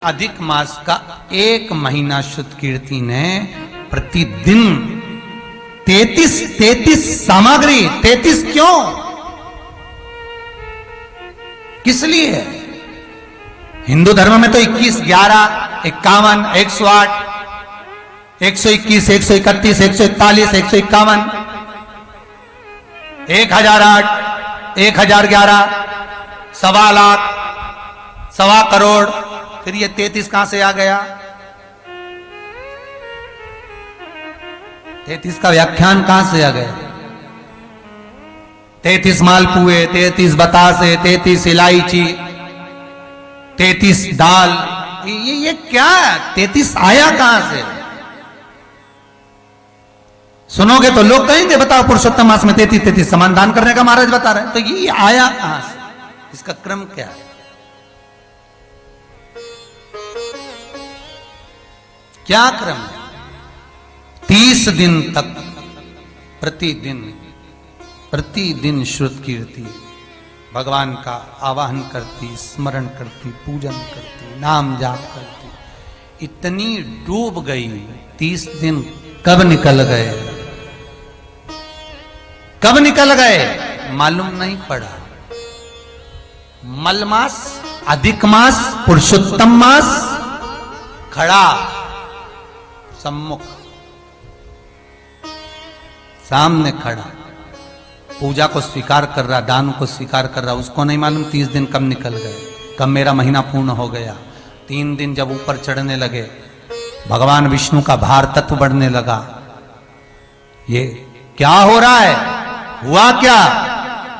अधिक मास का 1 महीना शुद्ध कीर्ति ने प्रतिदिन 33 सामग्री। 33 क्यों, किस लिए? हिंदू धर्म में तो 21, 11, 51, 108, 121, 131, 141, 151, 1008, 1011, 1.25 लाख, 1.25 करोड़। फिर ये 33 कहां से आ गया? 33 का व्याख्यान कहां से आ गया? 33 मालपुए, 33 बतासे, 33 इलायची, 33 दाल, ये क्या? 33 आया कहां से? सुनोगे तो लोग कहेंगे बताओ पुरुषोत्तम मास में 33 समान दान करने का महाराज बता रहे हैं, तो ये आया कहां से? इसका क्रम क्या है? क्या क्रम है? 30 दिन तक प्रतिदिन श्रुत कीर्ति भगवान का आवाहन करती, स्मरण करती, पूजन करती, नाम जाप करती। इतनी डूब गई, 30 दिन कब निकल गए, कब निकल गए मालूम नहीं पड़ा। मलमास, अधिक मास, पुरुषोत्तम मास खड़ा सम्मुख, सामने खड़ा, पूजा को स्वीकार कर रहा, दान को स्वीकार कर रहा। उसको नहीं मालूम 30 दिन कब निकल गए, कब मेरा महीना पूर्ण हो गया। 3 दिन जब ऊपर चढ़ने लगे, भगवान विष्णु का भार तत्व बढ़ने लगा। ये क्या हो रहा है? हुआ क्या?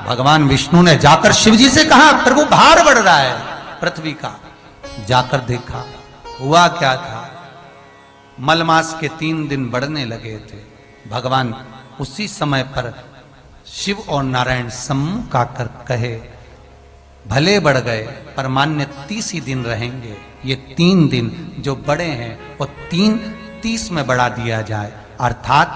भगवान विष्णु ने जाकर शिव जी से कहा प्रभु भार बढ़ रहा है पृथ्वी का। जाकर देखा, हुआ क्या था? मलमास के 3 दिन बढ़ने लगे थे। भगवान उसी समय पर शिव और नारायण सम्मुख आकर कहे भले बढ़ गए पर मान्य 30 ही दिन रहेंगे। ये 3 दिन जो बड़े हैं वो 30 में बढ़ा दिया जाए। अर्थात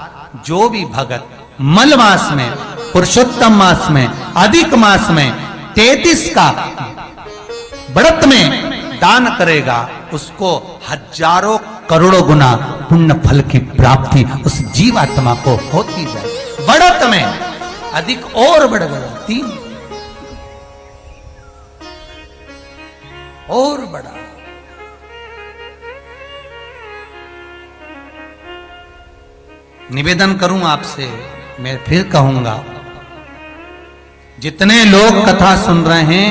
जो भी भगत मल मास में, पुरुषोत्तम मास में, अधिक मास में 33 का व्रत में दान करेगा, उसको हजारों करोड़ों गुना पुण्य फल की प्राप्ति उस जीवात्मा को होती जाए। बढ़त में अधिक और बढ़ गया, 3 और बढ़ा। निवेदन करूं आपसे, मैं फिर कहूंगा, जितने लोग कथा सुन रहे हैं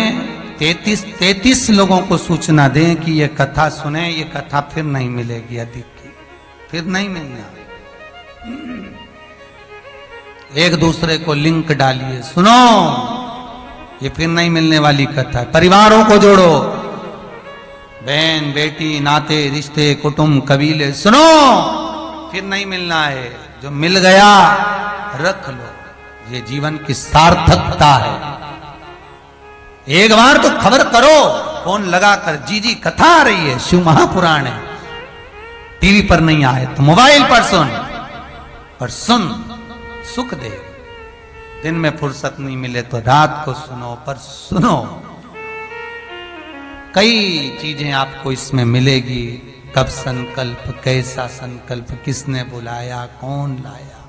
33 लोगों को सूचना दें कि ये कथा सुने, ये कथा फिर नहीं मिलेगी, अधिक की फिर नहीं मिलना। एक दूसरे को लिंक डालिए, सुनो ये फिर नहीं मिलने वाली कथा है। परिवारों को जोड़ो, बहन बेटी, नाते रिश्ते, कुटुंब, कबीले, सुनो फिर नहीं मिलना है। जो मिल गया रख लो, ये जीवन की सार्थकता है। एक बार तो खबर करो, फोन लगाकर, जी कथा आ रही है, शिव महापुराण है। टीवी पर नहीं आए तो मोबाइल पर सुन, सुख दे। दिन में फुर्सत नहीं मिले तो रात को सुनो, पर सुनो। कई चीजें आपको इसमें मिलेगी। कब संकल्प, कैसा संकल्प, किसने बुलाया, कौन लाया,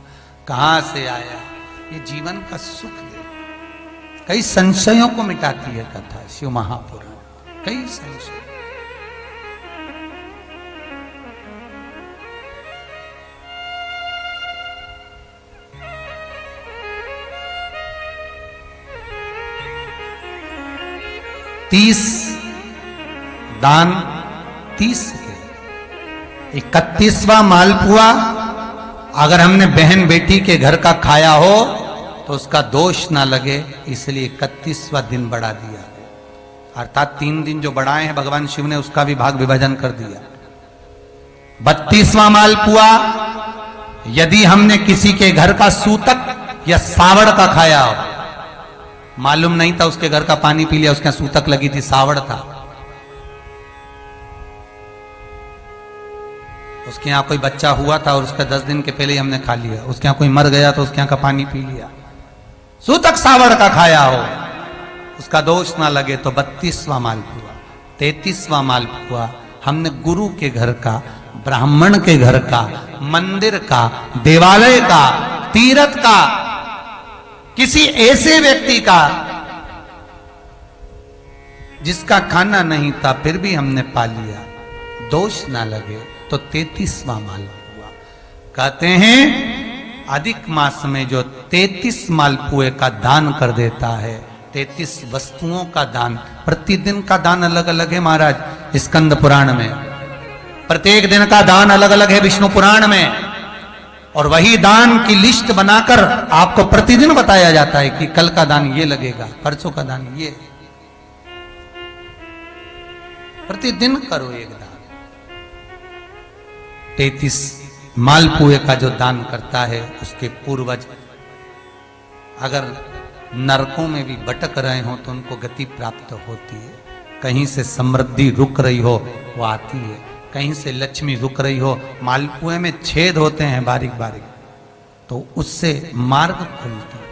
कहां से आया, ये जीवन का सुख दे। कई संशयों को मिटाती है कथा शिव महापुराण, कई संशय। दान 30 के 31वां मालपुआ अगर हमने बहन बेटी के घर का खाया हो तो उसका दोष ना लगे, इसलिए 31वां दिन बढ़ा दिया। अर्थात 3 दिन जो बढ़ाए हैं भगवान शिव ने, उसका भी भाग विभाजन कर दिया। 32वां मालपुआ यदि हमने किसी के घर का सूतक या सावड़ का खाया हो, मालूम नहीं था, उसके घर का पानी पी लिया, उसके यहां सूतक लगी थी, सावड़ था, उसके यहां कोई बच्चा हुआ था और उसका 10 दिन के पहले ही हमने खा लिया, उसके यहां कोई मर गया तो उसके यहां का पानी पी लिया, सूतक सावड़ का खाया हो, उसका दोष ना लगे तो 32वां मालपुआ, 33वां मालपुआ हमने गुरु के घर का, ब्राह्मण के घर का, मंदिर का, देवालय का, तीर्थ का, किसी ऐसे व्यक्ति का जिसका खाना नहीं था फिर भी हमने पा लिया, दोष ना लगे तो 33वां मालपुआ। कहते हैं अधिक मास में जो 33 मालपुए का दान कर देता है, 33 वस्तुओं का दान, प्रतिदिन का दान अलग अलग है महाराज स्कंद पुराण में, प्रत्येक दिन का दान अलग अलग है विष्णु पुराण में, और वही दान की लिस्ट बनाकर आपको प्रतिदिन बताया जाता है कि कल का दान ये लगेगा, परसों का दान ये, प्रतिदिन करो एक दान। 33 मालपुए का जो दान करता है उसके पूर्वज अगर नरकों में भी भटक रहे हो तो उनको गति प्राप्त होती है, कहीं से समृद्धि रुक रही हो वो आती है, कहीं से लक्ष्मी रुक रही हो, मालपुए में छेद होते हैं बारीक बारीक, तो उससे मार्ग खुलती है।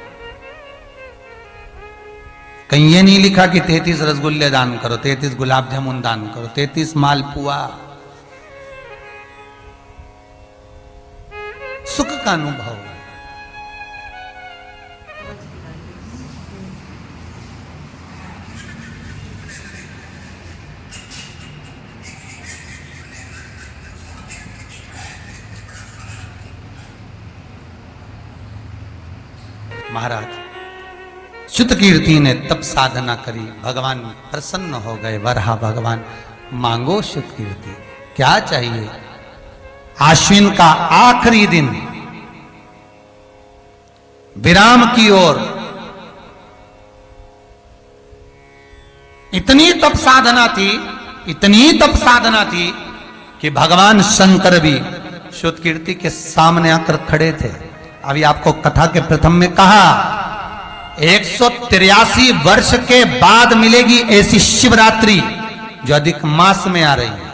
कहीं ये नहीं लिखा कि 33 रसगुल्ले दान करो, 33 गुलाब जामुन दान करो, 33 मालपुआ। सुख का अनुभव है। महाराज शुद्ध कीर्ति ने तब साधना करी, भगवान प्रसन्न हो गए, वरहा भगवान मांगो शुद्ध कीर्ति, क्या चाहिए? आश्विन का आखिरी दिन विराम की ओर इतनी तप साधना थी, इतनी तप साधना थी कि भगवान शंकर भी शुद्ध कीर्ति के सामने आकर खड़े थे। अभी आपको कथा के प्रथम में कहा 183 वर्ष के बाद मिलेगी ऐसी शिवरात्रि जो अधिक मास में आ रही है।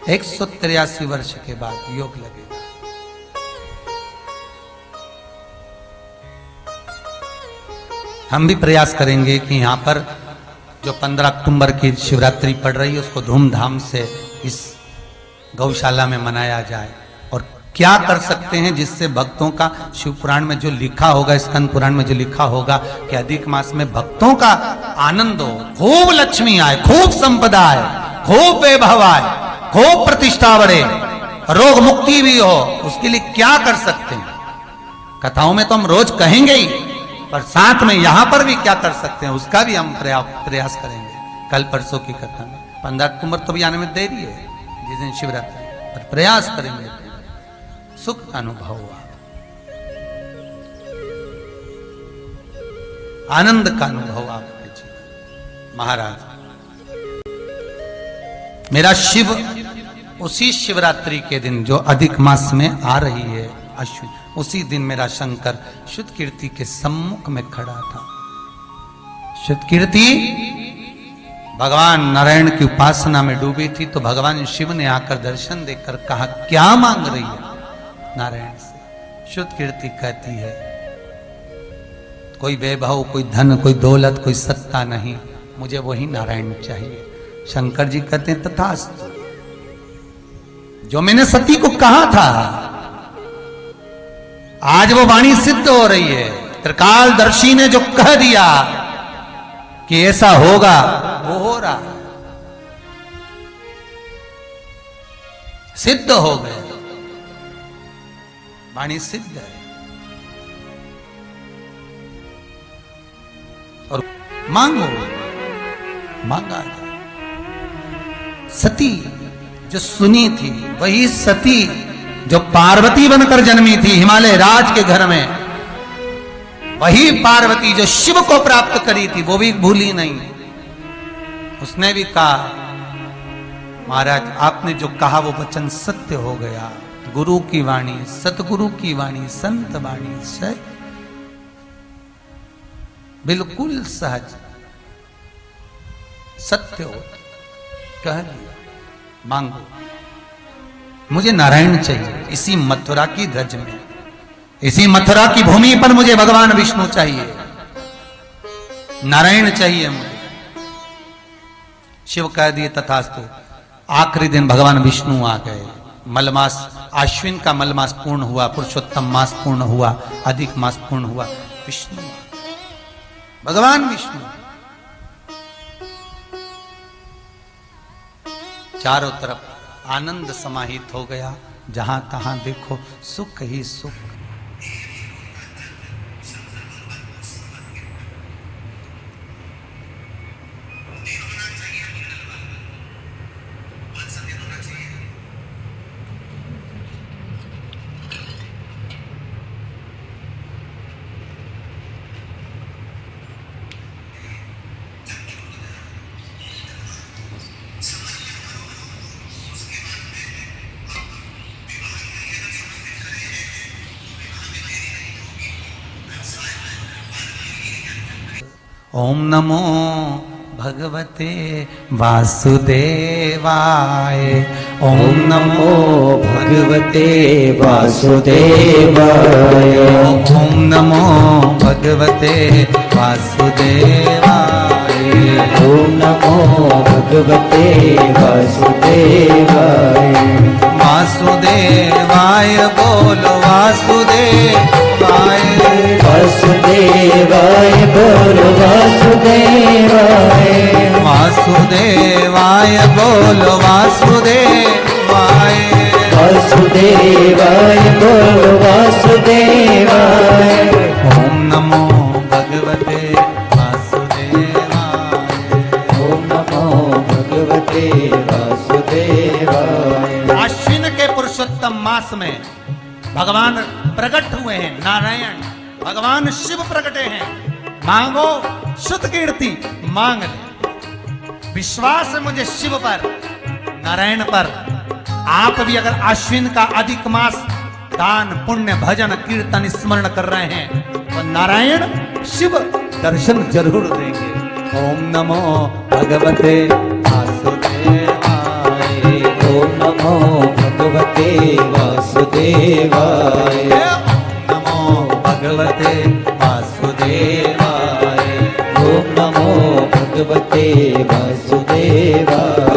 183 वर्ष के बाद योग लगेगा। हम भी प्रयास करेंगे कि यहां पर जो 15 अक्टूबर की शिवरात्रि पड़ रही है उसको धूमधाम से इस गौशाला में मनाया जाए। और क्या कर सकते हैं जिससे भक्तों का, शिव पुराण में जो लिखा होगा, स्कंद पुराण में जो लिखा होगा कि अधिक मास में भक्तों का आनंद हो, खूब लक्ष्मी आए, खूब संपदा आए, खूब वैभव आए, खूब प्रतिष्ठा बढ़े, रोग मुक्ति भी हो, उसके लिए क्या कर सकते हैं? कथाओं में तो हम रोज कहेंगे ही, पर साथ में यहां पर भी क्या कर सकते हैं उसका भी हम प्रयास करेंगे। कल परसों की कथा में 15 अक्टूबर तो भी आने में देरी है, जिस दिन शिवरात्रि, पर प्रयास करेंगे, सुख का अनुभव हुआ, आनंद का अनुभव आपके जीवन। महाराज मेरा शिव उसी शिवरात्रि के दिन जो अधिक मास में आ रही है अश्विन, उसी दिन मेरा शंकर शुद्ध कीर्ति के सम्मुख में खड़ा था। शुद्ध कीर्ति भगवान नारायण की उपासना में डूबी थी, तो भगवान शिव ने आकर दर्शन देकर कहा क्या मांग रही है नारायण से? शुद्ध कीर्ति कहती है कोई वैभव, कोई धन, कोई दौलत, कोई सत्ता नहीं, मुझे वही नारायण चाहिए। शंकर जी कहते हैं तथास्तु, जो मैंने सती को कहा था आज वो वाणी सिद्ध हो रही है। त्रिकालदर्शी ने जो कह दिया कि ऐसा होगा वो हो रहा, सिद्ध हो गए, वाणी सिद्ध है। और मांगो, मांगा जाए। सती जो सुनी थी वही सती जो पार्वती बनकर जन्मी थी हिमालय राज के घर में, वही पार्वती जो शिव को प्राप्त करी थी, वो भी भूली नहीं। उसने भी कहा महाराज आपने जो कहा वो वचन सत्य हो गया, गुरु की वाणी, सतगुरु की वाणी, संत वाणी से बिल्कुल सहज सत्य हो, कह दिया मांगो, मुझे नारायण चाहिए। इसी मथुरा की रज में, इसी मथुरा की भूमि पर मुझे भगवान विष्णु चाहिए। नारायण चाहिए मुझे। शिव कह दिए तथास्तु। आखिरी दिन भगवान विष्णु आ गए। मलमास, आश्विन का मलमास पूर्ण हुआ, पुरुषोत्तम मास पूर्ण हुआ, अधिक मास पूर्ण हुआ, विष्णु आ गए, भगवान विष्णु। चारों तरफ आनंद समाहित हो गया, जहां तहां देखो सुख ही सुख। ओम नमो भगवते वासुदेवाय। ओम नमो भगवते वासुदेवाय। ओम नमो भगवते वासुदेवाय। ओम नमो भगवते वासुदेवाय। वासुदेवाय बोलो वासुदेवाय। वासुदेवाय बोलो वासुदेवाय। वासुदेवाय बोलो वासुदेवाय। वासुदेवाय बोलो वासुदेवाय। ओम नमो भगवते वासुदेवाय। ओम नमो भगवते वासुदेवाय। आश्विन के पुरुषोत्तम मास में भगवान प्रकट हुए हैं। नारायण भगवान शिव प्रकटे हैं। मांगो शुद्ध कीर्ति मांग ले। विश्वास है मुझे शिव पर, नारायण पर। आप भी अगर आश्विन का अधिक मास दान पुण्य भजन कीर्तन स्मरण कर रहे हैं तो नारायण शिव दर्शन जरूर देंगे। ओम नमो भगवते वासुदेवाय। ओम नमो भगवते वासुदेवाय। नमो भगवते वासुदेवाय। ओम नमो भगवते वासुदेवाय।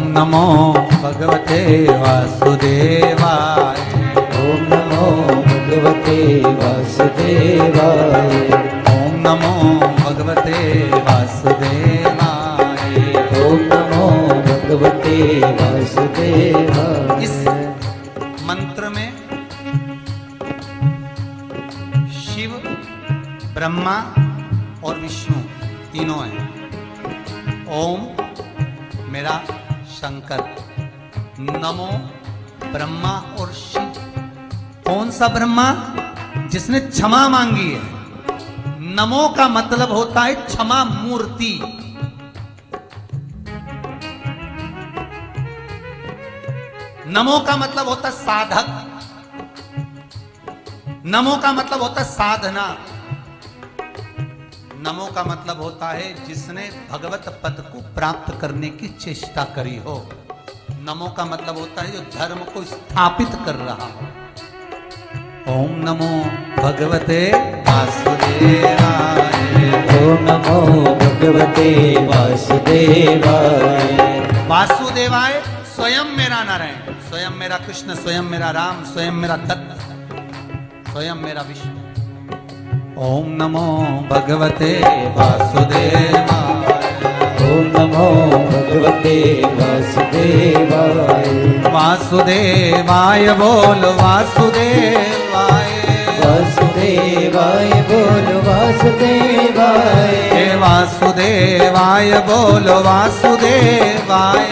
नमो भगवते वासुदेवाय। ओम नमो भगवते वासुदेवाय। ओम नमो भगवते वासुदेवाय। ओम नमो भगवते वासुदेवाय। इस मंत्र में शिव, ब्रह्मा और विष्णु तीनों हैं। ओम मेरा शंकर, नमो ब्रह्मा और शिव। कौन सा ब्रह्मा? जिसने क्षमा मांगी है। नमो का मतलब होता है क्षमा मूर्ति। नमो का मतलब होता है साधक। नमो का मतलब होता है साधना। नमो का मतलब होता है जिसने भगवत पद को प्राप्त करने की चेष्टा करी हो। नमो का मतलब होता है जो धर्म को स्थापित कर रहा हो। ओम नमो भगवते वासुदेवाय। ओम नमो भगवते वासुदेवाय। वासुदेवाय स्वयं मेरा नारायण, स्वयं मेरा कृष्ण, स्वयं मेरा राम, स्वयं मेरा दत्त, स्वयं मेरा विष्णु। ओम नमो भगवते वासुदेवाय। ओम नमो भगवते वासुदेवाय। वासुदेवाय बोलो वासुदेवाय। वासुदेवाय बोलो वासुदेवाय। हे वासुदेवाय बोलो वासुदेवाय।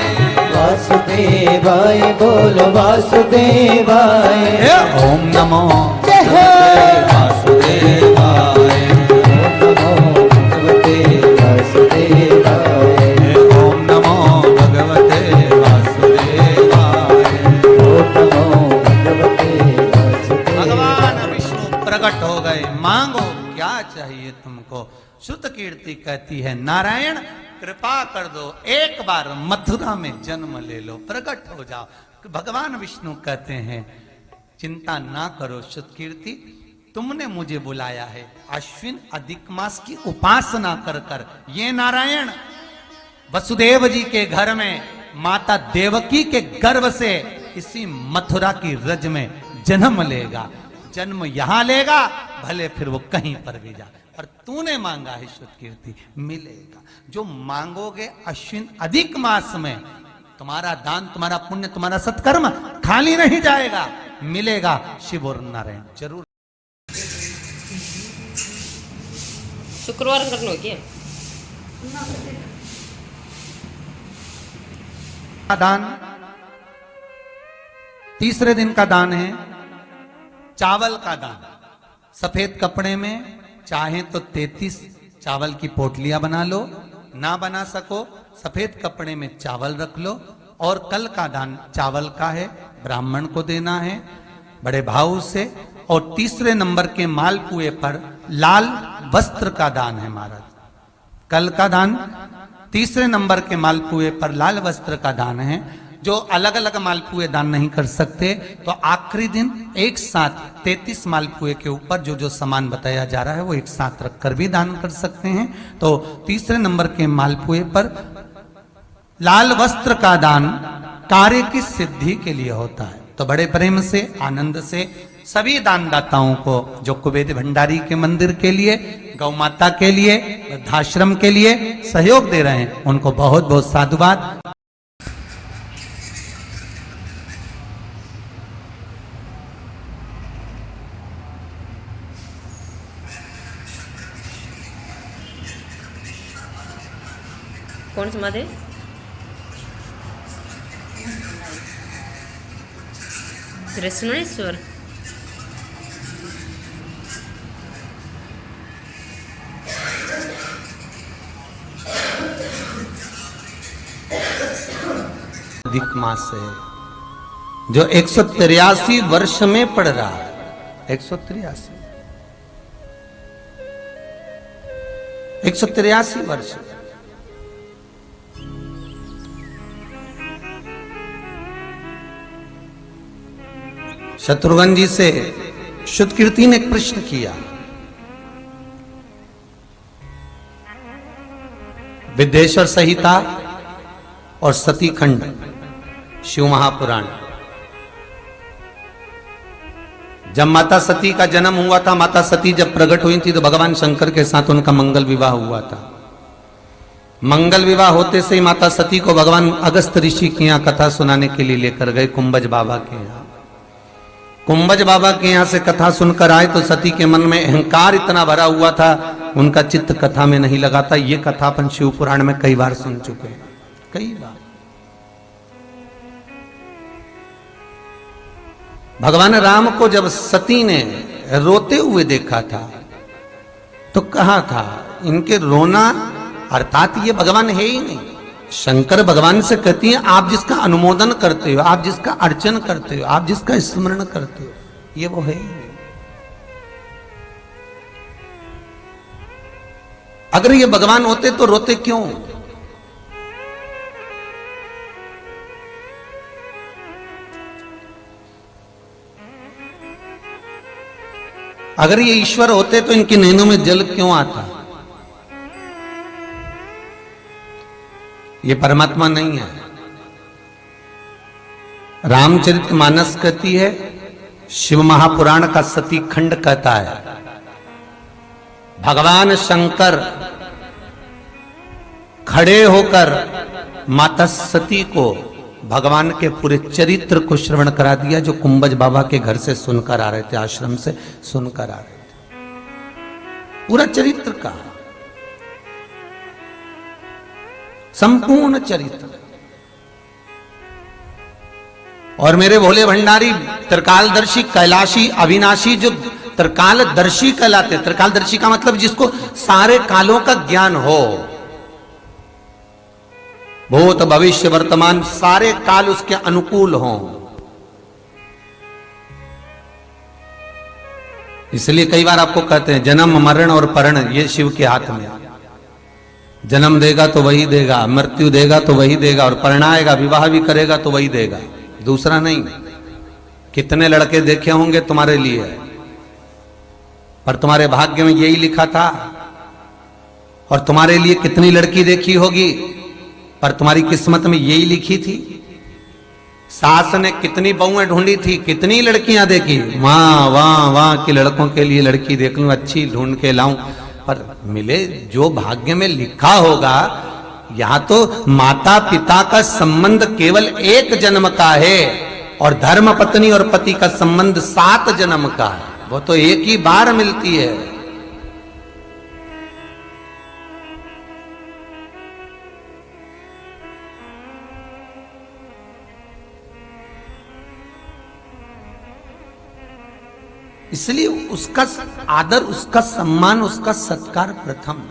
वासुदेवाय बोलो वासुदेवाय। ओम नमो वासुदेवाय। ओम नमो भगवते वासुदेवाय। ओम नमो भगवते वासुदेवाय। भगवान विष्णु प्रकट हो गए, मांगो क्या चाहिए तुमको। श्रुत कीर्ति कहती है नारायण कृपा कर दो, एक बार मथुरा में जन्म ले लो, प्रकट हो जाओ। भगवान विष्णु कहते हैं चिंता ना करो श्रुत कीर्ति, तुमने मुझे बुलाया है अश्विन अधिक मास की उपासना कर कर। ये नारायण वसुदेव जी के घर में माता देवकी के गर्भ से इसी मथुरा की रज में जन्म लेगा। जन्म यहां लेगा, भले फिर वो कहीं पर भी जा, पर तूने मांगा है श्रुत कीर्ति, मिलेगा। जो मांगोगे अश्विन अधिक मास में, तुम्हारा दान, तुम्हारा पुण्य, तुम्हारा सत्कर्म खाली नहीं जाएगा, मिलेगा। शिव और नारायण जरूर। शुक्रवार करना हो क्या? दान तीसरे दिन का दान है चावल का दान। सफेद कपड़े में चाहे तो 33 चावल की पोटलियां बना लो, ना बना सको सफेद कपड़े में चावल रख लो। और कल का दान चावल का है, ब्राह्मण को देना है बड़े भाव से। और तीसरे नंबर के मालपुए पर लाल वस्त्र का दान है महाराज। कल का दान तीसरे नंबर के मालपुए पर लाल वस्त्र का दान है। जो अलग अलग मालपुए दान नहीं कर सकते तो आखिरी दिन एक साथ 33 मालपुए के ऊपर जो जो सामान बताया जा रहा है वो एक साथ रखकर भी दान कर सकते हैं। तो तीसरे नंबर के मालपुए पर लाल वस्त्र का दान कार्य की सिद्धि के लिए होता है। तो बड़े प्रेम से आनंद से सभी दानदाताओं को जो कुबेर भंडारी के मंदिर के लिए, गौ माता के लिए, वृद्धाश्रम के लिए सहयोग दे रहे हैं उनको बहुत बहुत साधुवाद। कौन सा महादेव? कृष्णेश्वर। अधिक मास है जो 183 वर्ष में पड़ रहा है। 183 वर्ष। शत्रुघ्न जी से श्रुत कीर्ति ने एक प्रश्न किया, विद्येश्वर संहिता और सती खंड शिव महापुराण। जब माता सती का जन्म हुआ था, माता सती जब प्रकट हुई थी तो भगवान शंकर के साथ उनका मंगल विवाह हुआ था। मंगल विवाह होते से ही माता सती को भगवान अगस्त ऋषि के यहाँ कथा सुनाने के लिए लेकर गए कुंभज बाबा के यहाँ। कुंभज बाबा के यहाँ से कथा सुनकर आए तो सती के मन में अहंकार इतना भरा हुआ था, उनका चित्त कथा में नहीं लगा था। ये कथा अपन शिव पुराण में कई बार सुन चुके हैं, कई बार। भगवान राम को जब सती ने रोते हुए देखा था तो कहा था इनके रोना अर्थात ये भगवान है ही नहीं। शंकर भगवान से कहती हैं आप जिसका अनुमोदन करते हो, आप जिसका अर्चन करते हो, आप जिसका स्मरण करते हो, ये वो है ही नहीं। अगर ये भगवान होते तो रोते क्यों? अगर ये ईश्वर होते तो इनकी नैनों में जल क्यों आता? ये परमात्मा नहीं है। रामचरितमानस कहती है, शिव महापुराण का सती खंड कहता है, भगवान शंकर खड़े होकर माता सती को भगवान के पूरे चरित्र को श्रवण करा दिया, जो कुंभज बाबा के घर से सुनकर आ रहे थे, आश्रम से सुनकर आ रहे थे, पूरा चरित्र का। संपूर्ण चरित्र। और मेरे भोले भंडारी त्रिकालदर्शी, कैलाशी, अविनाशी, जो त्रिकालदर्शी कहलाते। त्रिकालदर्शी का मतलब जिसको सारे कालों का ज्ञान हो, भूत भविष्य वर्तमान सारे काल उसके अनुकूल हों। इसलिए कई बार आपको कहते हैं जन्म मरण और परण ये शिव के हाथ में। जन्म देगा तो वही देगा, मृत्यु देगा तो वही देगा, और परणाएगा, विवाह भी करेगा तो वही देगा, दूसरा नहीं। कितने लड़के देखे होंगे तुम्हारे लिए, पर तुम्हारे भाग्य में यही लिखा था। और तुम्हारे लिए कितनी लड़की देखी होगी, पर तुम्हारी किस्मत में यही लिखी थी। सास ने कितनी बहुएं ढूंढी थी, कितनी लड़कियां देखी, वहां वहां वहां के लड़कों के लिए लड़की देख लूं, अच्छी ढूंढ के लाऊं, पर मिले जो भाग्य में लिखा होगा। यहां तो माता पिता का संबंध केवल एक जन्म का है, और धर्म पत्नी और पति का संबंध 7 जन्म का है। वो तो एक ही बार मिलती है। इसलिए उसका आदर, उसका सम्मान, उसका सत्कार प्रथम।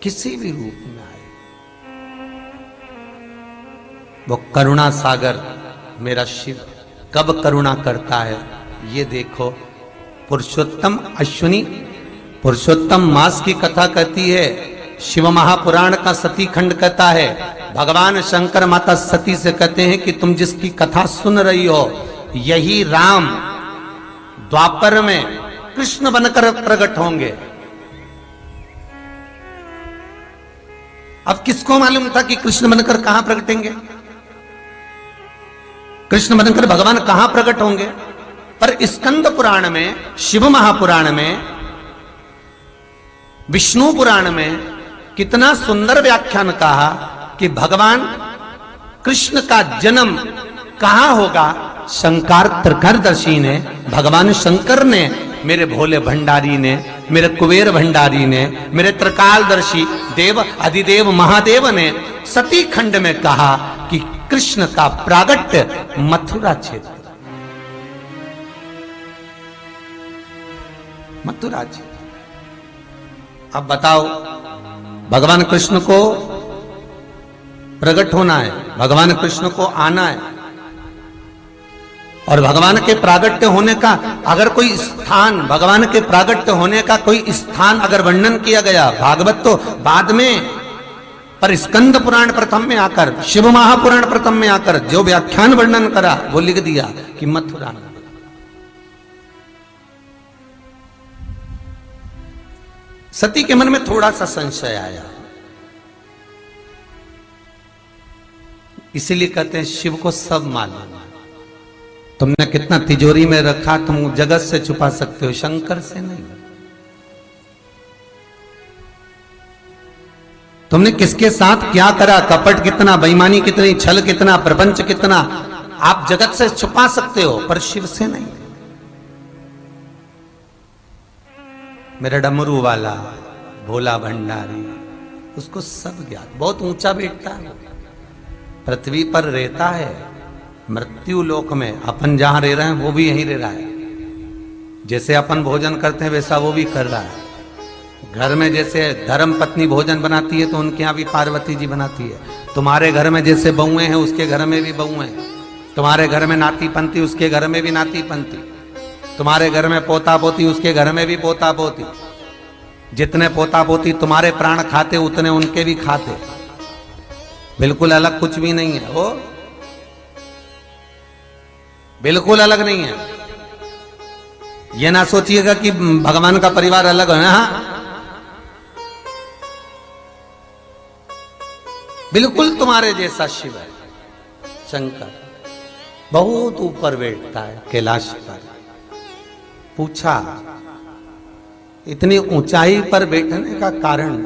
किसी भी रूप में आए, वो करुणा सागर मेरा शिव कब करुणा करता है ये देखो। पुरुषोत्तम अश्विनी पुरुषोत्तम मास की कथा कहती है, शिव महापुराण का सती खंड कहता है। भगवान शंकर माता सती से कहते हैं कि तुम जिसकी कथा सुन रही हो, यही राम द्वापर में कृष्ण बनकर प्रकट होंगे। अब किसको मालूम था कि कृष्ण बनकर कहां प्रकटेंगे, कृष्ण बनकर भगवान कहां प्रकट होंगे। पर स्कंद पुराण में, शिव महापुराण में, विष्णु पुराण में कितना सुंदर व्याख्यान कहा कि भगवान कृष्ण का जन्म कहां होगा। शंकर त्रिकालदर्शी ने, भगवान शंकर ने, मेरे भोले भंडारी ने, मेरे कुबेर भंडारी ने, मेरे त्रिकालदर्शी देव अधिदेव महादेव ने सती खंड में कहा कि कृष्ण का प्रागट्य मथुरा क्षेत्र, मथुरा क्षेत्र। अब बताओ, भगवान कृष्ण को प्रकट होना है, भगवान कृष्ण को आना है, और भगवान के प्रागट्य होने का अगर कोई स्थान, भगवान के प्रागट्य होने का कोई स्थान अगर वर्णन किया गया, भागवत तो बाद में, पर स्कंद पुराण प्रथम में आकर, शिव महापुराण प्रथम में आकर जो व्याख्यान वर्णन करा वो लिख दिया कि मथुरा। सती के मन में थोड़ा सा संशय आया, इसीलिए कहते हैं शिव को सब मालूम। तुमने कितना तिजोरी में रखा, तुम जगत से छुपा सकते हो, शंकर से नहीं। तुमने किसके साथ क्या करा, कपट कितना, बेईमानी कितनी, छल कितना, प्रपंच कितना, आप जगत से छुपा सकते हो, पर शिव से नहीं। मेरा डमरू वाला भोला भंडारी, उसको सब ज्ञात, बहुत ऊंचा बैठता है, पृथ्वी पर रहता है, मृत्यु लोक में। अपन जहां रह रहे हैं वो भी यहीं रह रहा है, जैसे अपन भोजन करते हैं वैसा वो भी कर रहा है। घर में जैसे धर्म पत्नी भोजन बनाती है तो उनके यहाँ भी पार्वती जी बनाती है। तुम्हारे घर में जैसे बहुएं हैं उसके घर में भी बहुएं हैं, तुम्हारे घर में नाती पंथी उसके घर में भी नाती पंथी, तुम्हारे घर में पोता पोती उसके घर में भी पोता पोती। जितने पोता पोती तुम्हारे प्राण खाते उतने उनके भी खाते, बिल्कुल अलग कुछ भी नहीं है। वो बिल्कुल अलग नहीं है। ये ना सोचिएगा कि भगवान का परिवार अलग है ना, बिल्कुल तुम्हारे जैसा शिव है। शंकर बहुत ऊपर बैठता है कैलाश पर। पूछा इतनी ऊंचाई पर बैठने का कारण,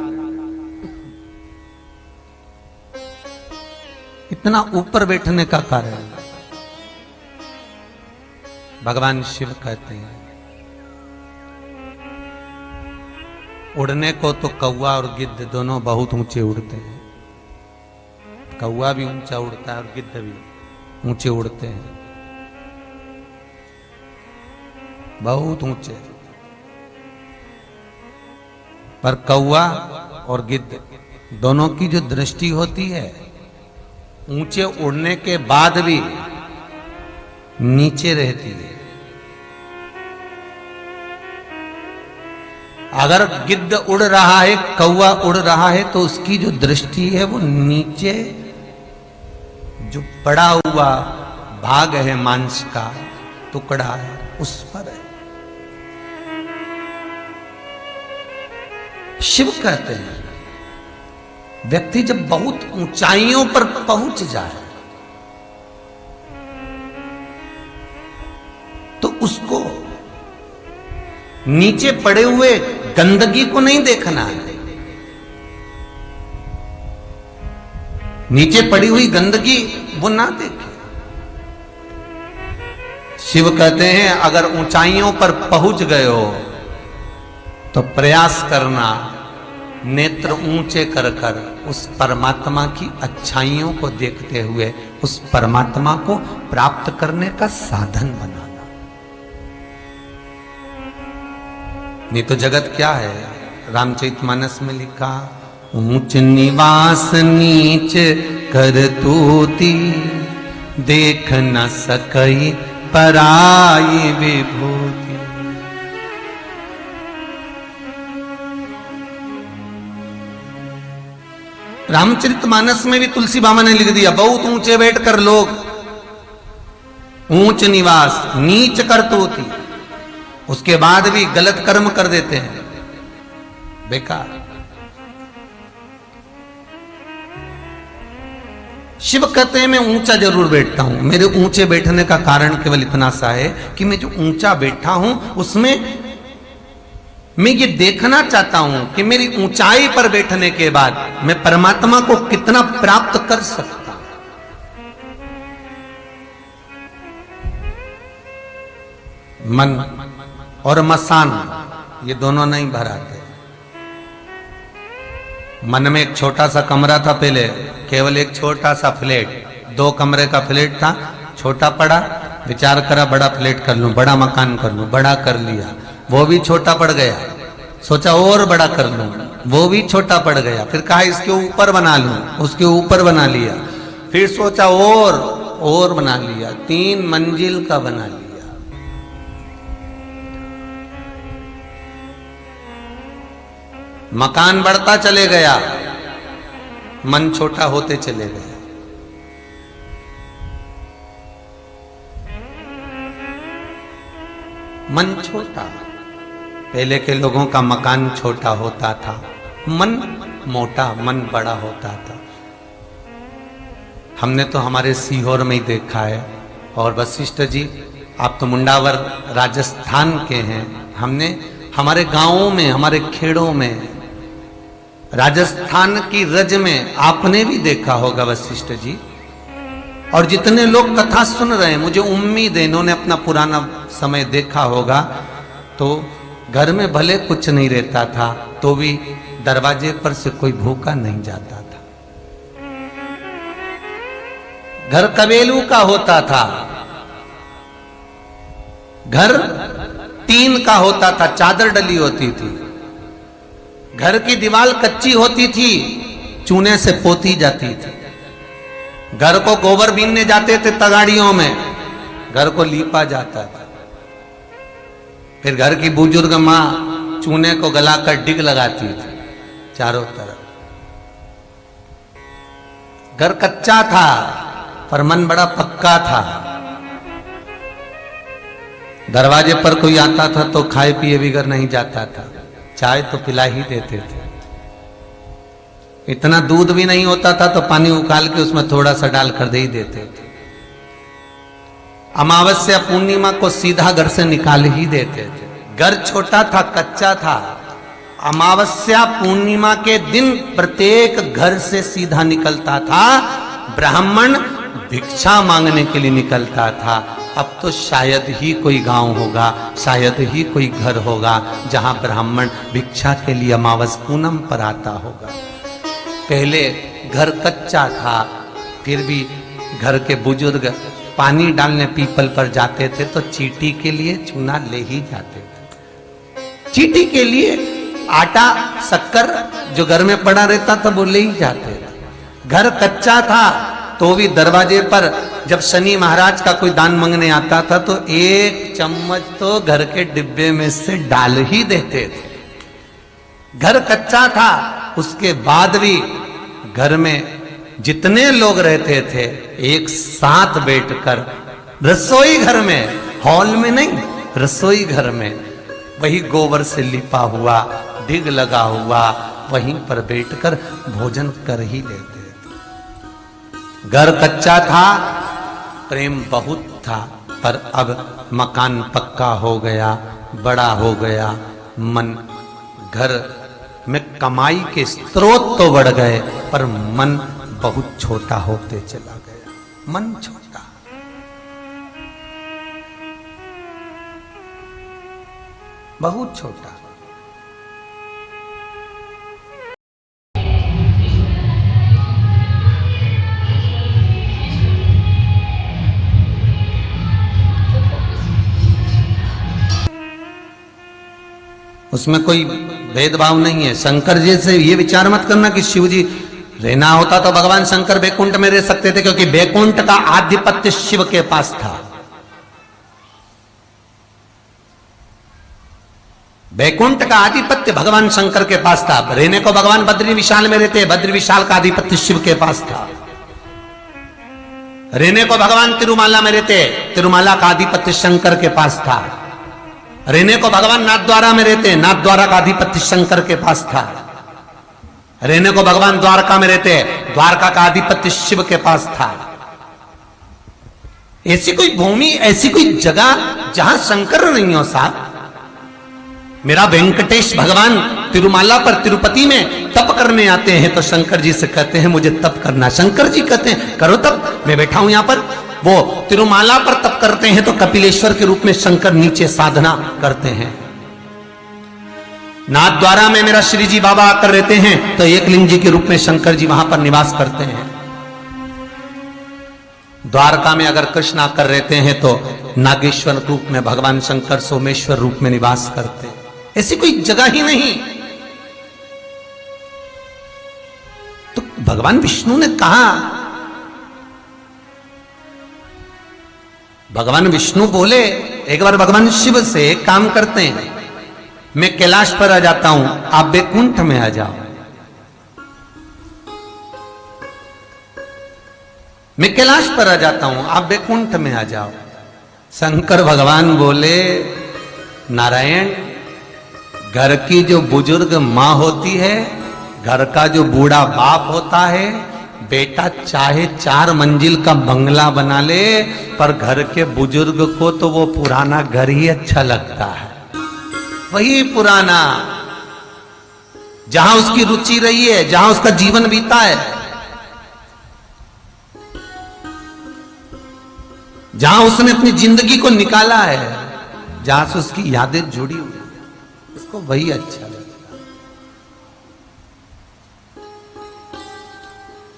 इतना ऊपर बैठने का कारण। भगवान शिव कहते हैं उड़ने को तो कौवा और गिद्ध दोनों बहुत ऊंचे उड़ते हैं। कौवा भी ऊंचा उड़ता है और गिद्ध भी ऊंचे उड़ते हैं, बहुत ऊंचे। पर कौवा और गिद्ध दोनों की जो दृष्टि होती है ऊंचे उड़ने के बाद भी नीचे रहती है। अगर गिद्ध उड़ रहा है, कौवा उड़ रहा है, तो उसकी जो दृष्टि है वो नीचे जो पड़ा हुआ भाग है, मांस का टुकड़ा है, उस पर है। शिव कहते हैं व्यक्ति जब बहुत ऊंचाइयों पर पहुंच जाए तो उसको नीचे पड़े हुए गंदगी को नहीं देखना है। नीचे पड़ी हुई गंदगी वो ना देखे। शिव कहते हैं अगर ऊंचाइयों पर पहुंच गए हो तो प्रयास करना नेत्र ऊंचे कर कर उस परमात्मा की अच्छाइयों को देखते हुए उस परमात्मा को प्राप्त करने का साधन बनाना। नहीं तो जगत क्या है, रामचरितमानस में लिखा ऊंच निवास नीच कर तूती देख न सकई पराई विभूति। रामचरितमानस में भी तुलसी बाबा ने लिख दिया बहुत ऊंचे बैठकर लोग ऊंच निवास नीच करतूती, उसके बाद भी गलत कर्म कर देते हैं, बेकार। शिव कहते हैं मैं ऊंचा जरूर बैठता हूं। मेरे ऊंचे बैठने का कारण केवल इतना सा है कि मैं जो ऊंचा बैठा हूं उसमें मैं ये देखना चाहता हूं कि मेरी ऊंचाई पर बैठने के बाद मैं परमात्मा को कितना प्राप्त कर सकता हूं। मन और मसान ये दोनों नहीं भराते। मन में एक छोटा सा कमरा था पहले, केवल एक छोटा सा फ्लैट, 2 कमरे का फ्लैट था, छोटा पड़ा, विचार करा बड़ा फ्लैट कर लूं, बड़ा मकान कर लूं, बड़ा कर लिया, वो भी छोटा पड़ गया। सोचा और बड़ा कर लूं, वो भी छोटा पड़ गया। फिर कहा इसके ऊपर बना लूं, उसके ऊपर बना लिया। फिर सोचा और बना लिया, 3 मंजिल का बना लिया। मकान बढ़ता चले गया, मन छोटा होते चले गए। मन छोटा, पहले के लोगों का मकान छोटा होता था, मन मोटा, मन बड़ा होता था। हमने तो हमारे सीहोर में ही देखा है। और वशिष्ठ जी आप तो मुंडावर राजस्थान के हैं, हमने हमारे गांवों में, हमारे खेड़ों में, राजस्थान की रज में आपने भी देखा होगा वशिष्ठ जी। और जितने लोग कथा सुन रहे हैं, मुझे उम्मीद है इन्होंने अपना पुराना समय देखा होगा। तो घर में भले कुछ नहीं रहता था तो भी दरवाजे पर से कोई भूखा नहीं जाता था। घर कबेलू का होता था, घर टीन का होता था, चादर डली होती थी। घर की दीवार कच्ची होती थी, चूने से पोती जाती थी। घर को गोबर बीनने जाते थे तगाड़ियों में, घर को लीपा जाता था। फिर घर की बुजुर्ग माँ चूने को गलाकर डिग लगाती थी चारों तरफ। घर कच्चा था पर मन बड़ा पक्का था। दरवाजे पर कोई आता था तो खाए पिए बिगर नहीं जाता था, चाय तो पिला ही देते थे। इतना दूध भी नहीं होता था तो पानी उकाल के उसमें थोड़ा सा डाल कर दे ही देते थे। अमावस्या पूर्णिमा को सीधा घर से निकाल ही देते थे। घर छोटा था, कच्चा था। अमावस्या पूर्णिमा के दिन प्रत्येक घर से सीधा निकलता था। ब्राह्मण भिक्षा मांगने के लिए निकलता था। अब तो शायद ही कोई गांव होगा, शायद ही कोई घर होगा जहां ब्राह्मण भिक्षा के लिए अमावस पूनम पर आता होगा। पहले घर कच्चा था, फिर भी घर के बुजुर्ग पानी डालने पीपल पर जाते थे तो चीटी के लिए चूना ले ही जाते थे। चीटी के लिए आटा शक्कर जो घर में पड़ा रहता था वो ले ही जाते थे। घर कच्चा था तो भी दरवाजे पर जब शनि महाराज का कोई दान मांगने आता था तो एक चम्मच तो घर के डिब्बे में से डाल ही देते थे। घर कच्चा था, उसके बाद भी घर में जितने लोग रहते थे एक साथ बैठकर रसोई घर में, हॉल में नहीं, रसोई घर में वही गोबर से लिपा हुआ डिग लगा हुआ वहीं पर बैठकर भोजन कर ही लेते थे। घर कच्चा था, प्रेम बहुत था, पर अब मकान पक्का हो गया, बड़ा हो गया। मन घर में कमाई के स्रोत तो बढ़ गए पर मन बहुत छोटा होते चला गया। मन छोटा, बहुत छोटा। उसमें कोई भेदभाव नहीं है। शंकर जी से ये विचार मत करना कि शिव जी रहना होता तो भगवान शंकर बैकुंठ में रह सकते थे, क्योंकि बैकुंठ का आधिपत्य शिव के पास था। बैकुंठ का आधिपत्य भगवान शंकर के पास था। रहने को भगवान बद्री विशाल में रहते, बद्री विशाल का आधिपत्य शिव के पास था। रहने को भगवान तिरुमाला में रहते, तिरुमाला का आधिपत्य शंकर के पास था। रहने को भगवान नाथद्वारा में रहते, नाथद्वारा का आधिपत्य शंकर के पास था। रहने को भगवान द्वारका में रहते, द्वारका का आधिपत्य शिव के पास था। ऐसी कोई भूमि, ऐसी कोई जगह जहां शंकर नहीं हो साहब। मेरा वेंकटेश भगवान तिरुमाला पर तिरुपति में तप करने आते हैं तो शंकर जी से कहते हैं मुझे तप करना। शंकर जी कहते हैं करो तप, मैं बैठा हूं यहां पर। वो तिरुमाला पर तप करते हैं तो कपिलेश्वर के रूप में शंकर नीचे साधना करते हैं। नाथद्वारा में मेरा श्री जी बाबा आकर रहते हैं तो एकलिंग जी के रूप में शंकर जी वहां पर निवास करते हैं। द्वारका में अगर कृष्ण आकर रहते हैं तो नागेश्वर रूप में भगवान शंकर सोमेश्वर रूप में निवास करते हैं। ऐसी कोई जगह ही नहीं। तो भगवान विष्णु ने कहा, भगवान विष्णु बोले एक बार भगवान शिव से एक काम करते हैं, मैं कैलाश पर आ जाता हूं, आप बैकुंठ में आ जाओ। मैं कैलाश पर आ जाता हूं, आप बैकुंठ में आ जाओ। शंकर भगवान बोले नारायण, घर की जो बुजुर्ग मां होती है, घर का जो बूढ़ा बाप होता है, बेटा चाहे 4 मंजिल का बंगला बना ले पर घर के बुजुर्ग को तो वो पुराना घर ही अच्छा लगता है। वही पुराना जहां उसकी रुचि रही है, जहां उसका जीवन बीता है, जहां उसने अपनी जिंदगी को निकाला है, जहां से उसकी यादें जुड़ी हुई, उसको वही अच्छा लगता है।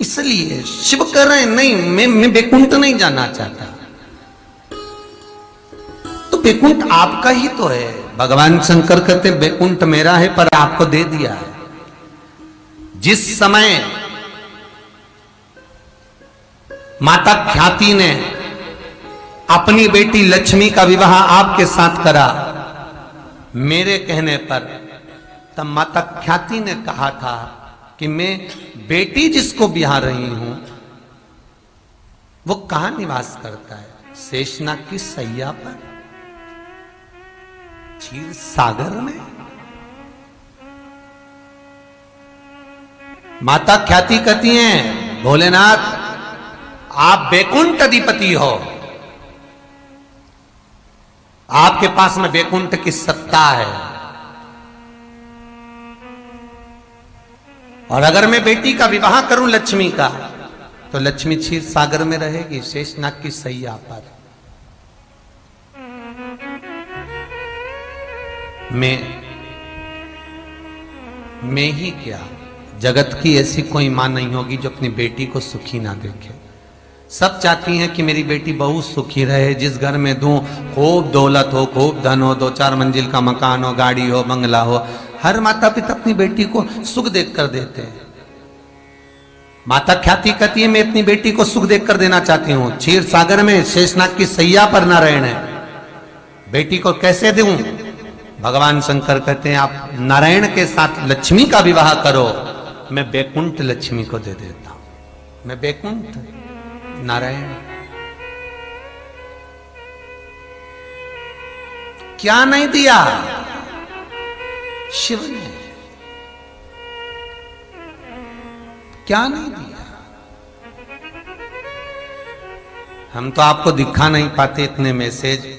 इसलिए शिव कह रहे हैं नहीं, मैं बैकुंठ नहीं जाना चाहता। तो बैकुंठ आपका ही तो है। भगवान शंकर कहते बैकुंठ मेरा है पर आपको दे दिया है। जिस समय माता ख्याति ने अपनी बेटी लक्ष्मी का विवाह आपके साथ करा मेरे कहने पर, तब माता ख्याति ने कहा था कि मैं बेटी जिसको ब्याह रही हूं वो कहां निवास करता है? शेषनाग की सैया पर। क्षीर सागर में। माता ख्याति कहती हैं, भोलेनाथ आप बैकुंठ अधिपति हो, आपके पास में बैकुंठ की सत्ता है, और अगर मैं बेटी का विवाह करूं लक्ष्मी का, तो लक्ष्मी क्षीर सागर में रहेगी, शेषनाग की सैया पर। मैं ही क्या, जगत की ऐसी कोई मां नहीं होगी जो अपनी बेटी को सुखी ना देखे। सब चाहती हैं कि मेरी बेटी बहुत सुखी रहे, जिस घर में दूं खूब दौलत हो, खूब धन हो, 2-4 मंजिल का मकान हो, गाड़ी हो, बंगला हो। हर माता पिता अपनी बेटी को सुख देख कर देते हैं। माता ख्याति कहती है, मैं अपनी बेटी को सुख देख कर देना चाहती हूं। क्षीर सागर में शेषनाग की सैया पर नारायण है, बेटी को कैसे दूं? भगवान शंकर कहते हैं, आप नारायण के साथ लक्ष्मी का विवाह करो, मैं बैकुंठ लक्ष्मी को दे देता हूं। मैं बैकुंठ नारायण। क्या नहीं दिया शिव ने? क्या नहीं दिया? हम तो आपको दिखा नहीं पाते इतने मैसेज,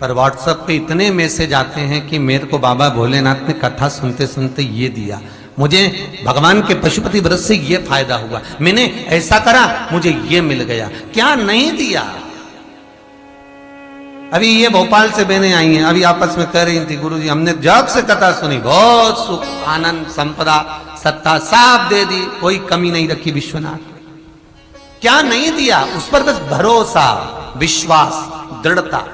पर व्हाट्सएप पे इतने मैसेज आते हैं कि मेरे को बाबा भोलेनाथ ने कथा सुनते सुनते ये दिया, मुझे भगवान के पशुपति व्रत से ये फायदा हुआ, मैंने ऐसा करा मुझे ये मिल गया। क्या नहीं दिया? अभी ये भोपाल से बहनें आई हैं, अभी आपस में कह रही थी, गुरुजी हमने जब से कथा सुनी बहुत सुख, आनंद, संपदा, सत्ता सब दे दी, कोई कमी नहीं रखी विश्वनाथ। क्या नहीं दिया? उस पर बस भरोसा, विश्वास, दृढ़ता।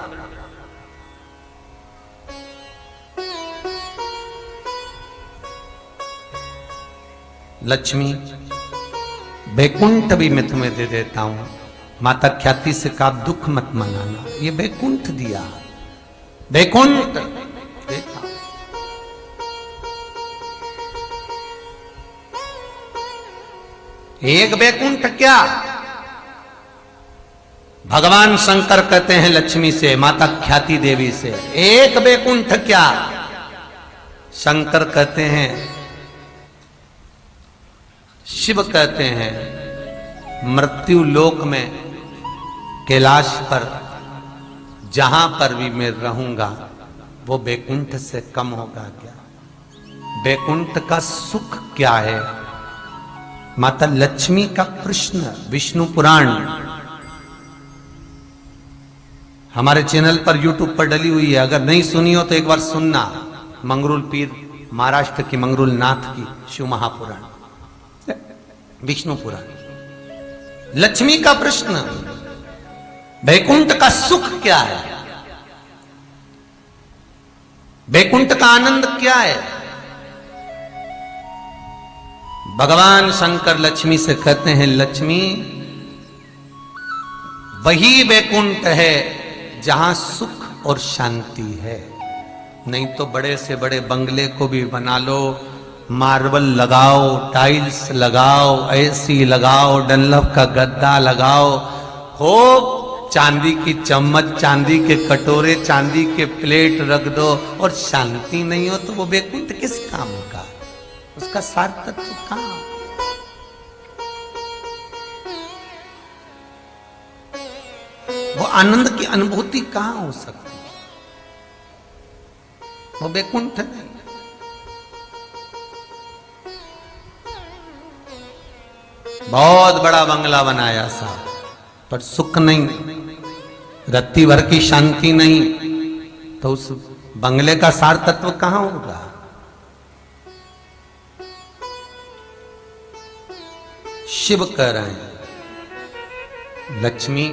लक्ष्मी बैकुंठ भी मैं तुम्हें दे देता हूं, माता ख्याति से का दुख मत मनाना। ये बैकुंठ दिया, बैकुंठ देखा। एक बैकुंठ क्या, भगवान शंकर कहते हैं लक्ष्मी से, माता ख्याति देवी से, एक बैकुंठ क्या? शंकर कहते हैं, शिव कहते हैं, मृत्यु लोक में कैलाश पर जहां पर भी मैं रहूंगा वो बैकुंठ से कम होगा क्या? बैकुंठ का सुख क्या है? माता लक्ष्मी का प्रश्न, विष्णु पुराण हमारे चैनल पर यूट्यूब पर डली हुई है, अगर नहीं सुनी हो तो एक बार सुनना। मंगरूल पीर, महाराष्ट्र की मंगरूल नाथ की शिव महापुराण, विष्णु पुराण। लक्ष्मी का प्रश्न, बैकुंठ का सुख क्या है? बैकुंठ का आनंद क्या है? भगवान शंकर लक्ष्मी से कहते हैं, लक्ष्मी वही बैकुंठ है जहां सुख और शांति है। नहीं तो बड़े से बड़े बंगले को भी बना लो, मार्बल लगाओ, टाइल्स लगाओ, एसी लगाओ, डनलप का गद्दा लगाओ, खूब चांदी की चम्मच, चांदी के कटोरे, चांदी के प्लेट रख दो, और शांति नहीं हो तो वो बैकुंठ किस काम का? उसका सार तत्व कहां? वो आनंद की अनुभूति कहां हो सकती है? वो बैकुंठ नहीं। बहुत बड़ा बंगला बनाया साहब, पर सुख नहीं, रत्ती भर की शांति नहीं, तो उस बंगले का सार तत्व कहां होगा? शिव कह रहे हैं, लक्ष्मी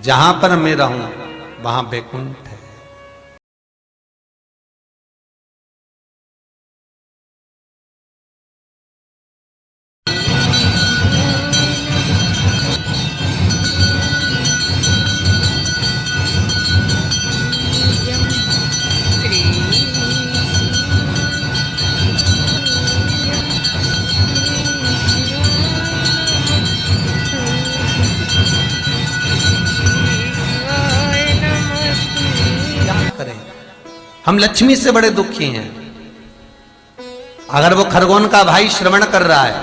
जहां पर मैं रहूं वहां बैकुंठ है। हम लक्ष्मी से बड़े दुखी हैं। अगर वो खरगोन का भाई श्रवण कर रहा है,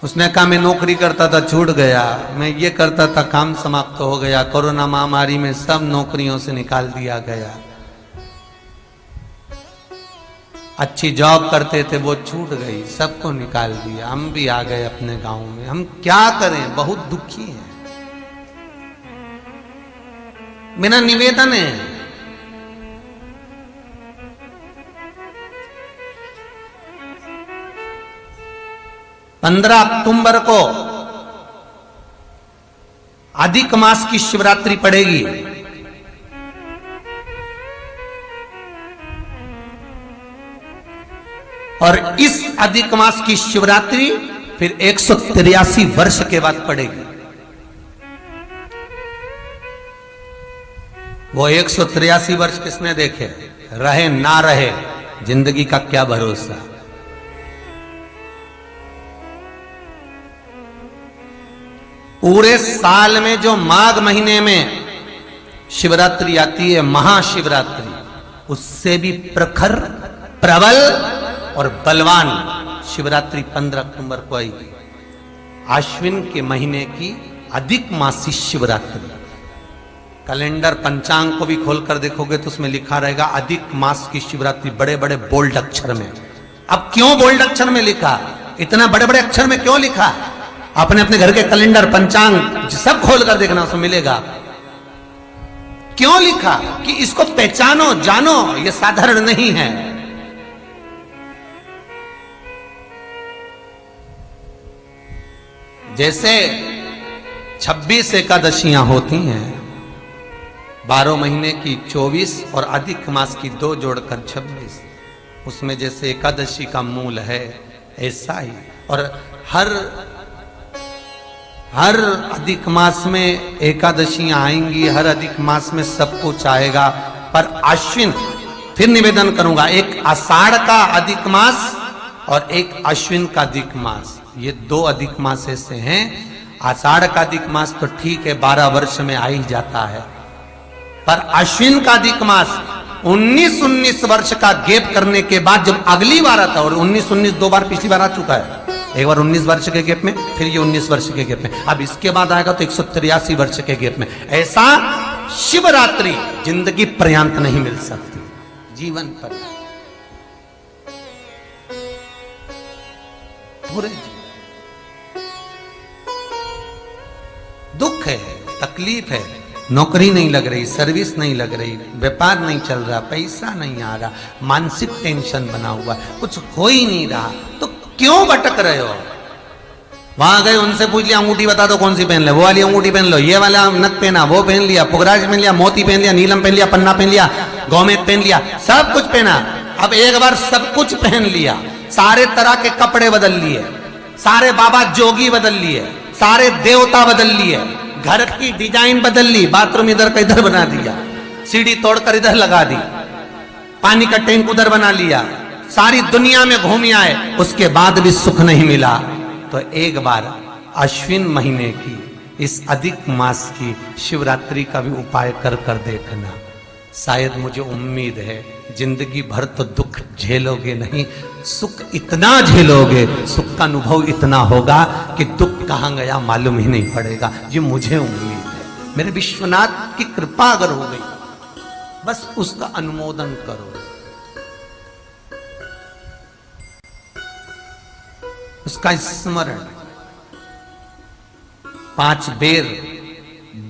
उसने कहा मैं नौकरी करता था छूट गया, मैं ये करता था काम समाप्त हो गया, कोरोना महामारी में सब नौकरियों से निकाल दिया गया, अच्छी जॉब करते थे वो छूट गई, सबको निकाल दिया, हम भी आ गए अपने गांव में, हम क्या करें, बहुत दुखी हैं। मेरा निवेदन है, 15 अक्टूबर को अधिक मास की शिवरात्रि पड़ेगी। और इस अधिक मास की शिवरात्रि फिर 183 वर्ष के बाद पड़ेगी। वो 183 वर्ष किसने देखे, रहे ना रहे, जिंदगी का क्या भरोसा। पूरे साल में जो माघ महीने में शिवरात्रि आती है, महाशिवरात्रि, उससे भी प्रखर, प्रबल और बलवान शिवरात्रि 15 अक्टूबर को आएगी। आश्विन के महीने की अधिक मासी शिवरात्रि। कैलेंडर पंचांग को भी खोलकर देखोगे तो उसमें लिखा रहेगा अधिक मास की शिवरात्रि, बड़े बड़े बोल्ड अक्षर में। अब क्यों बोल्ड अक्षर में लिखा, इतना बड़े बड़े अक्षर में क्यों लिखा? अपने अपने घर के कैलेंडर पंचांग सब खोल कर देखना, उसमें मिलेगा। क्यों लिखा? कि इसको पहचानो, जानो, ये साधारण नहीं है। जैसे 26 एकादशियां होती हैं, 12 महीने की 24 और अधिक मास की 2 जोड़कर 26, उसमें जैसे एकादशी का मूल है, ऐसा ही। और हर अधिक मास में एकादशियां आएंगी, हर अधिक मास में सब कुछ आएगा। पर अश्विन, फिर निवेदन करूंगा, एक आषाढ़ का अधिक मास और एक अश्विन का अधिक मास, ये 2 अधिक मास ऐसे हैं। आषाढ़ का अधिक मास तो ठीक है, 12 वर्ष में आ ही जाता है, पर अश्विन का अधिक मास 19 वर्ष का गैप करने के बाद जब अगली बार आता है, और 19 2 बार पिछली बार आ चुका है, एक बार 19 वर्ष के गैप में, फिर ये 19 वर्ष के गैप में, अब इसके बाद आएगा तो 183 वर्ष के गैप में। ऐसा शिवरात्रि जिंदगी पर्यंत नहीं मिल सकती, जीवन पर पूरे दुख है, तकलीफ है, नौकरी नहीं लग रही, सर्विस नहीं लग रही, व्यापार नहीं चल रहा, पैसा नहीं आ रहा, मानसिक टेंशन बना हुआ, कुछ हो ही नहीं रहा, तो क्यों भटक रहे हो? वहां गए, उनसे पूछ लिया अंगूठी बता दो कौन सी पहन ले, वो वाली अंगूठी पहन लो, ये वाला नथ पहना, वो पहन लिया, पुगराज पहन लिया, मोती पहन लिया, नीलम पहन लिया, पन्ना पहन लिया, गौमेद पहन लिया, सब कुछ पहना। अब एक बार सब कुछ पहन लिया, सारे तरह के कपड़े बदल लिए, सारे बाबा जोगी बदल लिए, सारे देवता बदल लिए, घर की डिजाइन बदल ली, बाथरूम इधर का इधर बना दिया, सीढ़ी तोड़कर इधर लगा दी, पानी का टैंक उधर बना लिया, सारी दुनिया में घूम आए, उसके बाद भी सुख नहीं मिला। तो एक बार अश्विन महीने की इस अधिक मास की शिवरात्रि का भी उपाय कर कर देखना। शायद, मुझे उम्मीद है, जिंदगी भर तो दुख झेलोगे नहीं, सुख इतना झेलोगे, सुख का अनुभव इतना होगा कि दुख कहां गया मालूम ही नहीं पड़ेगा। ये मुझे उम्मीद है, मेरे विश्वनाथ की कृपा अगर हो गई, बस उसका अनुमोदन करो। उसका स्मरण। 5 बेर,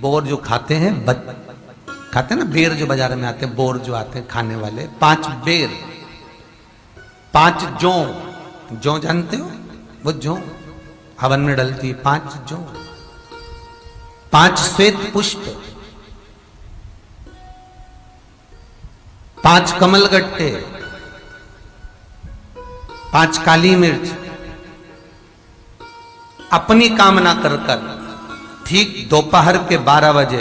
बोर जो खाते हैं, खाते हैं ना बेर, जो बाजार में आते हैं, बोर जो आते हैं खाने वाले, 5 बेर, 5 जौ जानते हो, वो जौ हवन में डलती है, 5 जौ, 5 श्वेत पुष्प, 5 कमलगट्टे, 5 काली मिर्च, अपनी कामना कर कर ठीक दोपहर के 12 बजे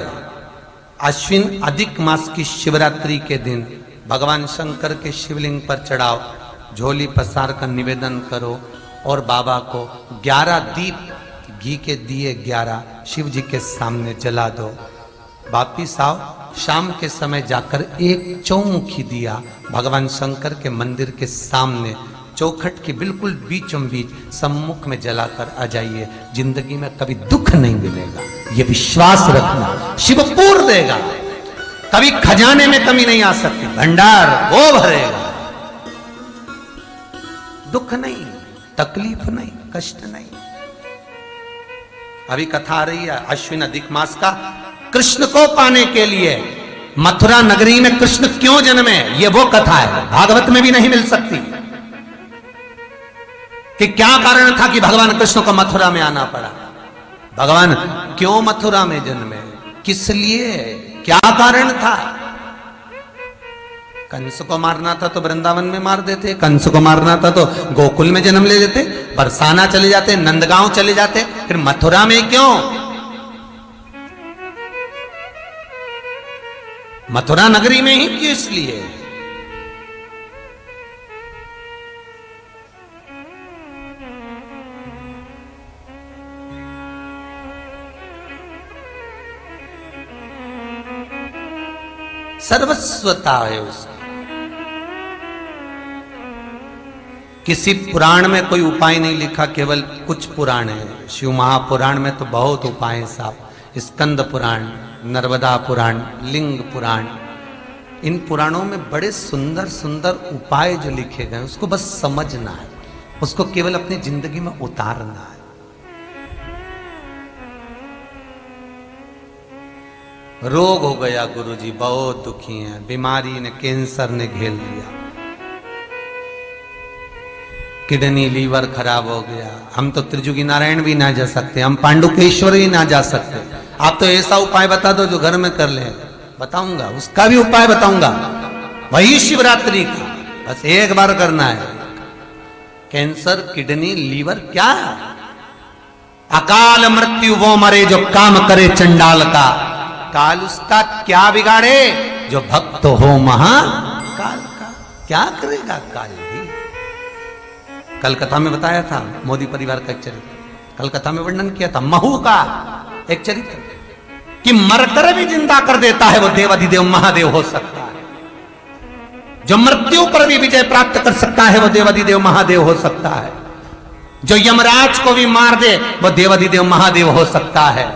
अश्विन अधिक मास की शिवरात्रि के दिन भगवान शंकर के शिवलिंग पर चढ़ाओ, झोली पसार कर निवेदन करो और बाबा को 11 दीप, घी के दिए 11 शिव जी के सामने जला दो। वापिस आओ, शाम के समय जाकर एक चौमुखी दिया भगवान शंकर के मंदिर के सामने चौखट के बिल्कुल बीचों बीच सम्मुख में जलाकर आ जाइए। जिंदगी में कभी दुख नहीं मिलेगा, ये विश्वास रखना। शिव पूर्ण देगा, कभी खजाने में कमी नहीं आ सकती, भंडार वो भरेगा। दुख नहीं, तकलीफ नहीं, कष्ट नहीं। अभी कथा आ रही है अश्विन अधिक मास का। कृष्ण को पाने के लिए मथुरा नगरी में कृष्ण क्यों जन्मे, ये वो कथा है, भागवत में भी नहीं मिल सकती कि क्या कारण था कि भगवान कृष्ण को मथुरा में आना पड़ा। भगवान क्यों मथुरा में जन्मे, किस लिए, क्या कारण था। कंस को मारना था तो वृंदावन में मार देते, कंस को मारना था तो गोकुल में जन्म ले लेते, बरसाना चले जाते, नंदगांव चले जाते, फिर मथुरा में क्यों। मथुरा नगरी में ही क्यों, इसलिए सर्वस्वता है उसकी। किसी पुराण में कोई उपाय नहीं लिखा, केवल कुछ पुराण है। शिव महापुराण में तो बहुत उपाय हैं साहब। स्कंद पुराण, नर्मदा पुराण, लिंग पुराण, इन पुराणों में बड़े सुंदर सुंदर उपाय जो लिखे गए, उसको बस समझना है, उसको केवल अपनी जिंदगी में उतारना है। रोग हो गया गुरुजी, बहुत दुखी हैं, बीमारी ने, कैंसर ने घेर लिया, किडनी लीवर खराब हो गया। हम तो त्रिजुगी नारायण भी ना जा सकते, हम पांडुकेश्वर भी ना जा सकते। आप तो ऐसा उपाय बता दो जो घर में कर ले। बताऊंगा, उसका भी उपाय बताऊंगा, वही शिवरात्रि का, बस एक बार करना है। कैंसर, किडनी, लीवर, क्या अकाल मृत्यु वो मरे जो काम करे चंडाल का, काल उसका क्या बिगाड़े जो भक्त हो महाकाल का। क्या करेगा काल भी। कल कथा में बताया था मोदी परिवार का एक चरित्र, कल कथा में वर्णन किया था महू का एक चरित्र कि मरकर भी जिंदा कर देता है वो देवाधिदेव महादेव हो सकता है। जो मृत्यु पर भी विजय प्राप्त कर सकता है वो देवाधिदेव महादेव हो सकता है। जो यमराज को भी मार दे वो देवाधिदेव महादेव हो सकता है।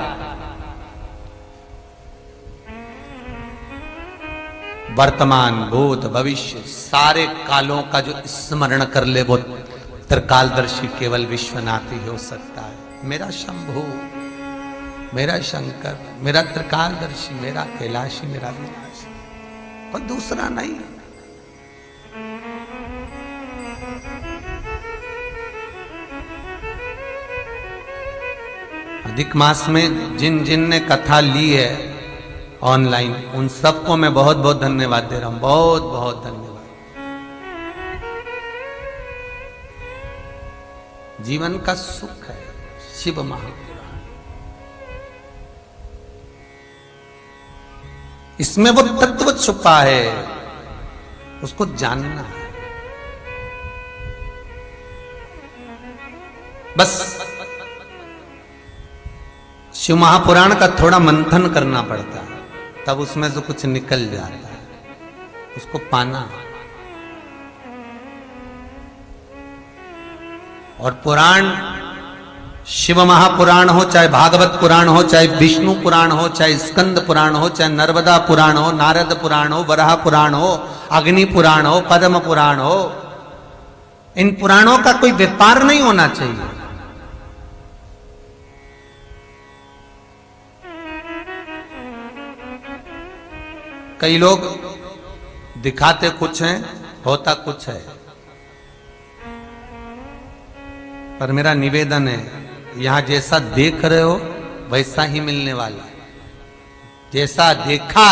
वर्तमान, भूत, भविष्य सारे कालों का जो स्मरण कर ले वो त्रिकालदर्शी केवल विश्वनाथ ही हो सकता है। मेरा शंभु, मेरा शंकर, मेरा त्रिकालदर्शी, मेरा कैलाशी, मेरा विनाशी, कोई दूसरा नहीं। अधिक मास में जिन जिन ने कथा ली है ऑनलाइन, उन सबको मैं बहुत बहुत धन्यवाद दे रहा हूं, बहुत बहुत धन्यवाद। जीवन का सुख है शिव महापुराण, इसमें वो तत्व छुपा है, उसको जानना है। बस शिव महापुराण का थोड़ा मंथन करना पड़ता है, तब उसमें से कुछ निकल जाता है, उसको पाना। और पुराण, शिव महापुराण हो, चाहे भागवत पुराण हो, चाहे विष्णु पुराण हो, चाहे स्कंद पुराण हो, चाहे नर्मदा पुराण हो, नारद पुराण हो, वराह पुराण हो, अग्नि पुराण हो, पद्म पुराण हो, इन पुराणों का कोई व्यापार नहीं होना चाहिए। कई लोग दिखाते कुछ हैं, होता कुछ है। पर मेरा निवेदन है, यहां जैसा देख रहे हो वैसा ही मिलने वाला है। जैसा देखा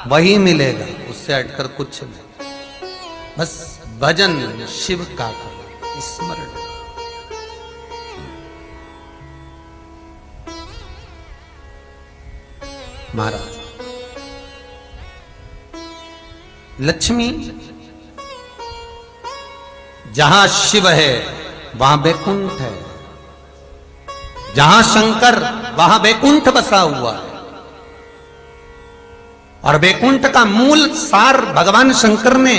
वही मिलेगा, उससे हटकर कुछ नहीं। बस भजन शिव का करो, स्मरण। महाराज, लक्ष्मी जहां शिव है वहां बैकुंठ है, जहां शंकर वहां बैकुंठ बसा हुआ है। और वैकुंठ का मूल सार भगवान शंकर ने,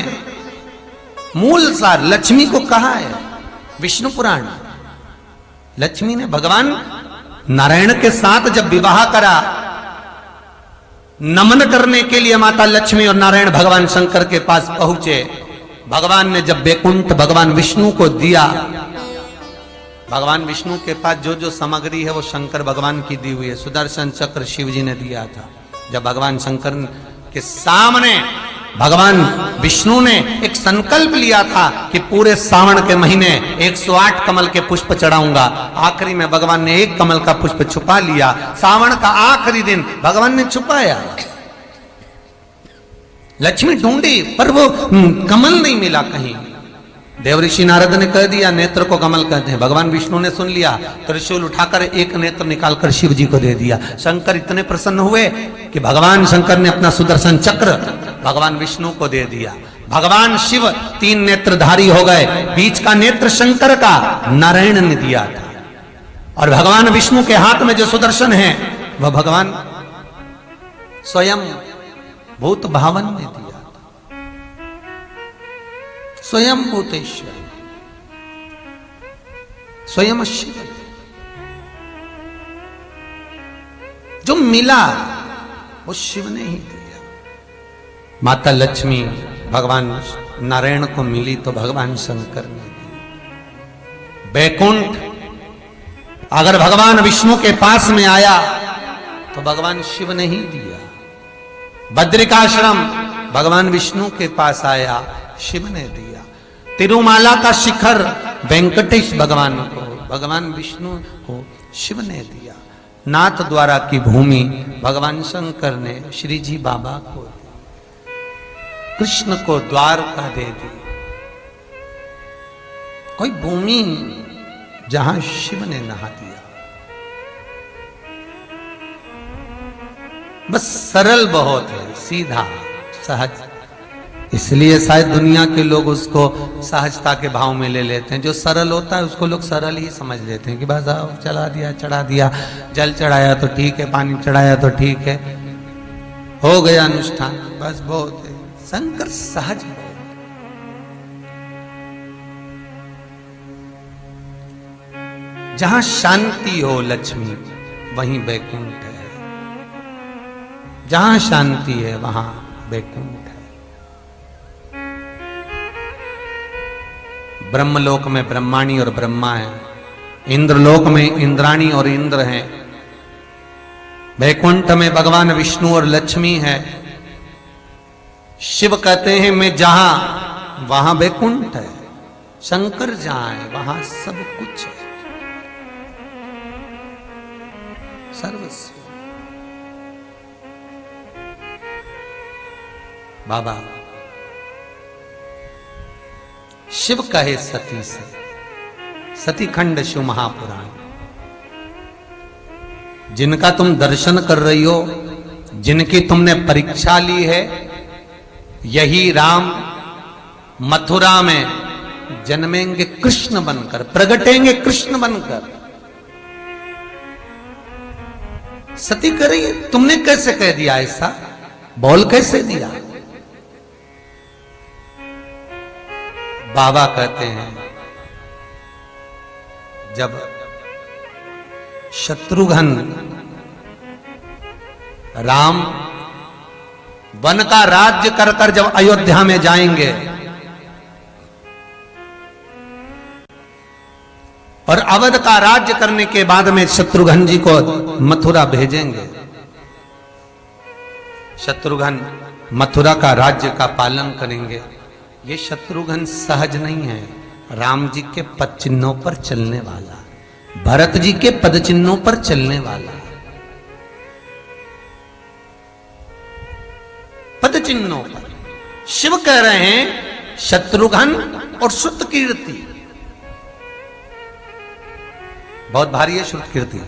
मूल सार लक्ष्मी को कहा है विष्णु पुराण। लक्ष्मी ने भगवान नारायण के साथ जब विवाह करा, नमन करने के लिए माता लक्ष्मी और नारायण भगवान शंकर के पास पहुंचे। भगवान ने जब वैकुंठ भगवान विष्णु को दिया, भगवान विष्णु के पास जो जो सामग्री है वो शंकर भगवान की दी हुई है। सुदर्शन चक्र शिव जी ने दिया था। जब भगवान शंकर के सामने भगवान विष्णु ने एक संकल्प लिया था कि पूरे सावन के महीने 108 कमल के पुष्प चढ़ाऊंगा, आखिरी में भगवान ने एक कमल का पुष्प छुपा लिया। सावन का आखिरी दिन भगवान ने छुपाया। लक्ष्मी ढूंढी पर वो कमल नहीं मिला कहीं। देवऋषि नारद ने कह दिया नेत्र को कमल कहते हैं। भगवान विष्णु ने सुन लिया, त्रिशूल उठाकर एक नेत्र निकालकर शिव जी को दे दिया। शंकर इतने प्रसन्न हुए कि भगवान शंकर ने अपना सुदर्शन चक्र भगवान विष्णु को दे दिया। भगवान शिव 3 नेत्रधारी हो गए। बीच का नेत्र शंकर का नारायण ने दिया था, और भगवान विष्णु के हाथ में जो सुदर्शन है वह भगवान स्वयं भूत भावन ने दिया। स्वयं भूतेश्वर, स्वयं शिव, जो मिला वो शिव ने ही दिया। माता लक्ष्मी भगवान नारायण को मिली तो भगवान शंकर ने दी। वैकुंठ अगर भगवान विष्णु के पास में आया तो भगवान शिव ने ही दिया। बद्रिकाश्रम भगवान विष्णु के पास आया, शिव ने दिया। तिरुमाला का शिखर वेंकटेश भगवान को, भगवान विष्णु को शिव ने दिया। नाथ द्वारा की भूमि भगवान शंकर ने श्री जी बाबा को दी। कृष्ण को द्वारका दे दी। कोई भूमि जहां शिव ने नहा दिया। बस सरल बहुत है, सीधा सहज। इसलिए शायद दुनिया के लोग उसको सहजता के भाव में ले लेते हैं। जो सरल होता है उसको लोग सरल ही समझ लेते हैं कि बस आओ चला दिया, चढ़ा दिया, जल चढ़ाया तो ठीक है, पानी चढ़ाया तो ठीक है, हो गया अनुष्ठान, बस बहुत है। शंकर सहज है। जहां शांति हो लक्ष्मी वहीं वैकुंठ है। जहां शांति है वहां वैकुंठ है। ब्रह्मलोक में ब्रह्माणी और ब्रह्मा है। इंद्रलोक में इंद्राणी और इंद्र हैं। वैकुंठ में भगवान विष्णु और लक्ष्मी है। शिव कहते हैं मैं जहां वहां वैकुंठ है। शंकर जहां है वहां सब कुछ है, सर्वस्व। बाबा शिव कहे सती से, सती खंड शिव महापुराण। जिनका तुम दर्शन कर रही हो, जिनकी तुमने परीक्षा ली है, यही राम मथुरा में जन्मेंगे कृष्ण बनकर, प्रगटेंगे कृष्ण बनकर। सती कह रही है तुमने कैसे कह दिया ऐसा, बोल कैसे दिया? बाबा कहते हैं जब शत्रुघ्न राम वन का राज्य कर कर जब अयोध्या में जाएंगे और अवध का राज्य करने के बाद में शत्रुघ्न जी को मथुरा भेजेंगे। शत्रुघ्न मथुरा का राज्य का पालन करेंगे। ये शत्रुघ्न सहज नहीं है, राम जी के पद चिन्हों पर चलने वाला, भरत जी के पद चिन्हों पर चलने वाला। पद चिन्हों पर शिव कह रहे हैं शत्रुघ्न और श्रुत कीर्ति। बहुत भारी है श्रुत कीर्ति,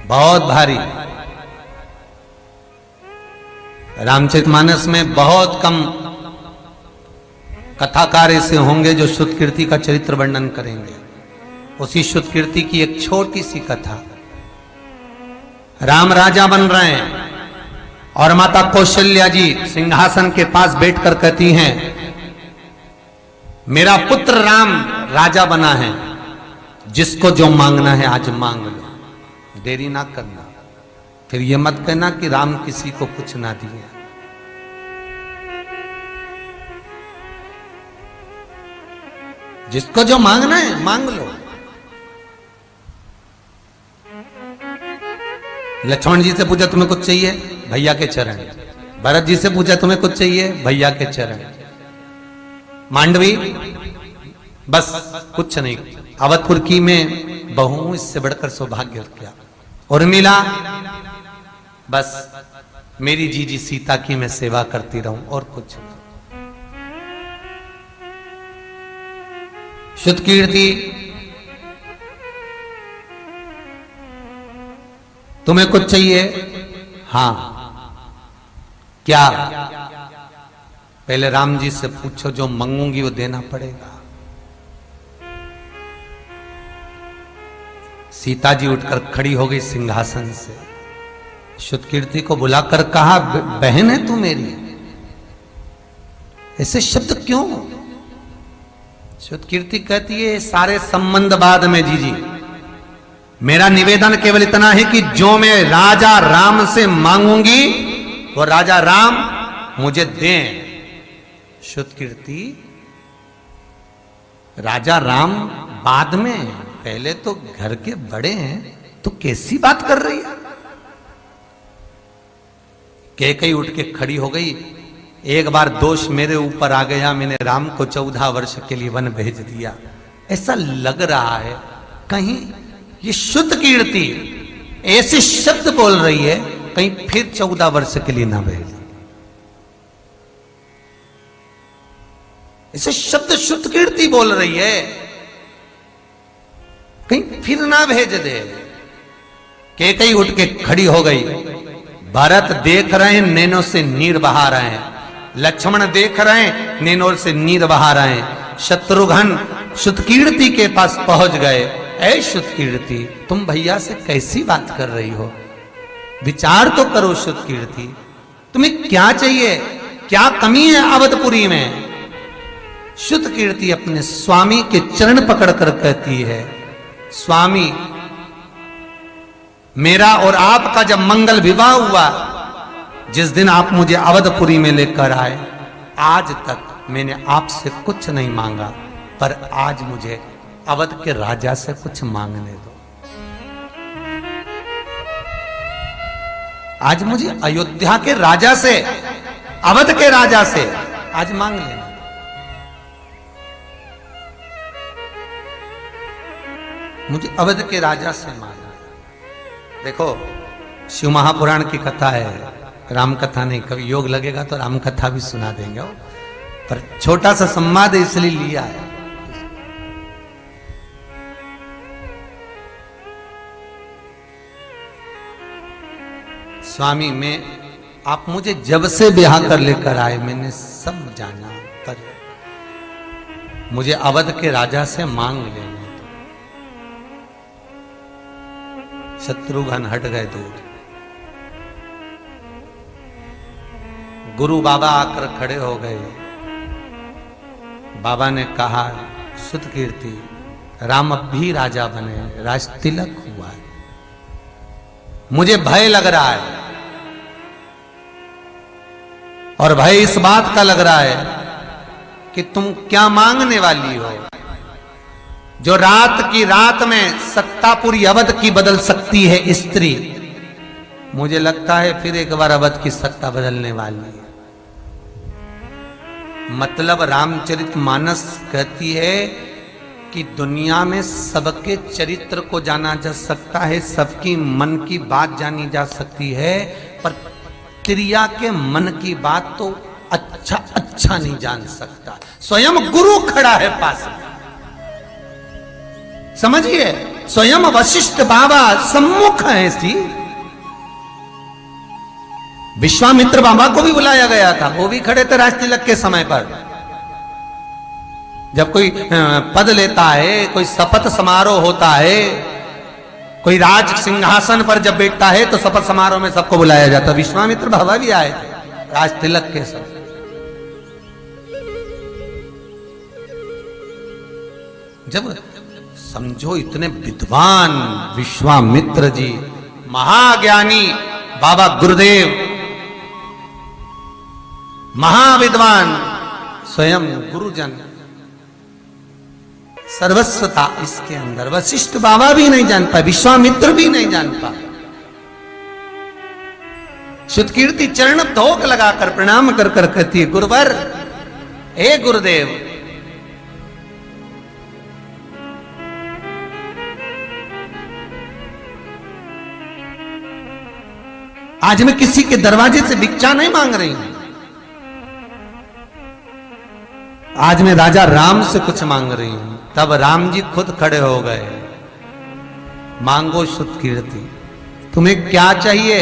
बहुत भारी। रामचरितमानस में बहुत कम कथाकार ऐसे होंगे जो श्रुत कीर्ति का चरित्र वर्णन करेंगे। उसी श्रुत कीर्ति की एक छोटी सी कथा। राम राजा बन रहे हैं, और माता कौशल्या जी सिंहासन के पास बैठकर कहती हैं, मेरा पुत्र राम राजा बना है, जिसको जो मांगना है आज मांग लो, देरी ना करना। फिर ये मत कहना कि राम किसी को कुछ ना दिए। जिसको जो मांगना है मांग लो। लक्ष्मण जी से पूछा तुम्हें कुछ चाहिए, भैया के चरण। भरत जी से पूछा तुम्हें कुछ चाहिए, भैया के चरण। मांडवी बस कुछ नहीं, अवधपुर की में बहू हूं, इससे बढ़कर सौभाग्य क्या। उर्मिला बस मेरी जीजी सीता की मैं सेवा करती रहूं और कुछ नहीं। श्रुतकीर्ति तुम्हें कुछ चाहिए? हां क्या? पहले राम जी से पूछो, जो मांगूंगी वो देना पड़ेगा। सीता जी उठकर खड़ी हो गई सिंहासन से, श्रुतकीर्ति को बुलाकर कहा, बहन है तू मेरी, ऐसे शब्द क्यों? श्रुतकीर्ति कहती है, सारे संबंध बाद में जीजी, मेरा निवेदन केवल इतना है कि जो मैं राजा राम से मांगूंगी वो राजा राम मुझे दें। श्रुतकीर्ति राजा राम बाद में, पहले तो घर के बड़े हैं, तो कैसी बात कर रही है? कैकेयी उठ के खड़ी हो गई, एक बार दोष मेरे ऊपर आ गया, मैंने राम को 14 वर्ष के लिए वन भेज दिया। ऐसा लग रहा है कहीं ये श्रुतकीर्ति ऐसे शब्द बोल रही है, कहीं फिर 14 वर्ष के लिए ना भेज। ऐसे शब्द श्रुतकीर्ति बोल रही है, कहीं फिर ना भेज दे। कैकेयी उठ के खड़ी हो गई। भरत देख रहे हैं, नैनों से नीर बहा रहे हैं। लक्ष्मण देख रहे हैं, नैनों से नीर बहा रहे हैं। शत्रुघ्न श्रुतकीर्ति के पास पहुंच गए। ऐ श्रुतकीर्ति, तुम भैया से कैसी बात कर रही हो? विचार तो करो श्रुतकीर्ति, तुम्हें क्या चाहिए? क्या कमी है अवधपुरी में? श्रुतकीर्ति अपने स्वामी के चरण पकड़कर कहती है, स्वामी मेरा और आपका जब मंगल विवाह हुआ, जिस दिन आप मुझे अवधपुरी में लेकर आए, आज तक मैंने आपसे कुछ नहीं मांगा, पर आज मुझे अवध के राजा से कुछ मांगने दो। आज मुझे अयोध्या के राजा से, अवध के राजा से आज मांग लेना। मुझे अवध के राजा से मांगना। देखो शिव महापुराण की कथा है, राम कथा नहीं। कभी योग लगेगा तो राम कथा भी सुना देंगे, पर छोटा सा संवाद इसलिए लिया है। स्वामी मैं, आप मुझे जब से ब्याह कर लेकर आए मैंने सब जाना, पर मुझे अवध के राजा से मांग लेने दो। शत्रुघ्न हट गए दूर। गुरु बाबा आकर खड़े हो गए। बाबा ने कहा, श्रुतकीर्ति राम अब भी राजा बने, राज तिलक हुआ है, मुझे भय लग रहा है। और भय इस बात का लग रहा है कि तुम क्या मांगने वाली हो, जो रात की रात में सत्तापुरी अवध की बदल सकती है स्त्री। मुझे लगता है फिर एक बार अवध की सत्ता बदलने वाली है। मतलब रामचरितमानस कहती है कि दुनिया में सबके चरित्र को जाना जा सकता है, सबकी मन की बात जानी जा सकती है, पर त्रिया के मन की बात तो अच्छा नहीं जान सकता। स्वयं गुरु खड़ा है पास में, समझिए, स्वयं वशिष्ठ बाबा सम्मुख है। सी विश्वामित्र बाबा को भी बुलाया गया था, वो भी खड़े थे राज तिलक के समय पर। जब कोई पद लेता है, कोई शपथ समारोह होता है, कोई राज सिंहासन पर जब बैठता है तो शपथ समारोह में सबको बुलाया जाता। विश्वामित्र बाबा भी आए थे, राज तिलक के सब। जब समझो इतने विद्वान विश्वामित्र जी, महाज्ञानी बाबा गुरुदेव, महाविद्वान स्वयं गुरुजन, सर्वस्वता इसके अंदर। वशिष्ठ बाबा भी नहीं जान पाए, विश्वामित्र भी नहीं जान पाए। श्रुतकीर्ति चरण धोक लगाकर प्रणाम कर कर कहती है, गुरुवर, हे गुरुदेव, आज मैं किसी के दरवाजे से भिक्षा नहीं मांग रही हूं, आज मैं राजा राम से कुछ मांग रही हूं। तब राम जी खुद खड़े हो गए, मांगो श्रुतकीर्ति, तुम्हें क्या चाहिए?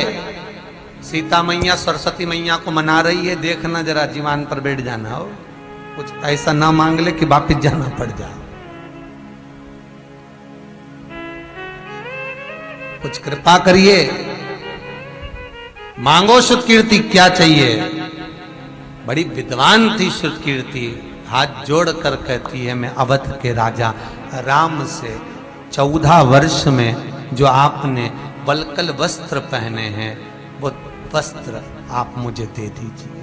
सीता मैया सरस्वती मैया को मना रही है, देखना जरा जीवान पर बैठ जाना हो, कुछ ऐसा ना मांग ले कि वापिस जाना पड़ जाए। कुछ कृपा करिए, मांगो श्रुतकीर्ति, क्या चाहिए? बड़ी विद्वान थी श्रुतकीर्ति, हाथ जोड़कर कहती है, मैं अवध के राजा राम से 14 वर्ष में जो आपने वल्कल वस्त्र पहने हैं वो वस्त्र आप मुझे दे दीजिए,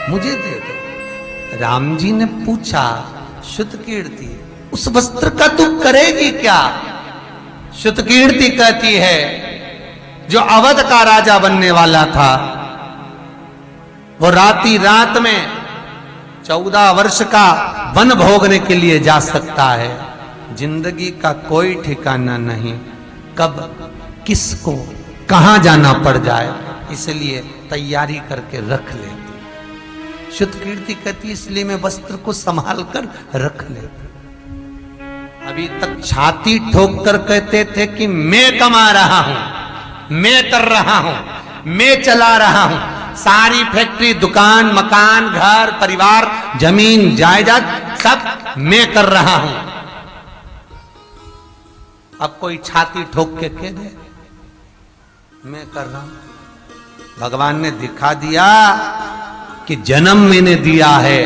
मुझे दे दो। राम जी ने पूछा, श्रुतकीर्ति उस वस्त्र का तू करेगी क्या? श्रुतकीर्ति कहती है, जो अवध का राजा बनने वाला था वो राती रात में 14 वर्ष का वन भोगने के लिए जा सकता है। जिंदगी का कोई ठिकाना नहीं, कब किसको कहां जाना पड़ जाए, इसलिए तैयारी करके रख लेती। श्रुतकीर्ति कहती, इसलिए मैं वस्त्र को संभाल कर रख लेती। अभी तक छाती ठोक कर कहते थे कि मैं कमा रहा हूं, मैं कर रहा हूं, मैं चला रहा हूं, सारी फैक्ट्री, दुकान, मकान, घर, परिवार, जमीन, जायदाद सब मैं कर रहा हूं। अब कोई छाती ठोक के कह दे मैं कर रहा हूं। भगवान ने दिखा दिया कि जन्म मैंने दिया है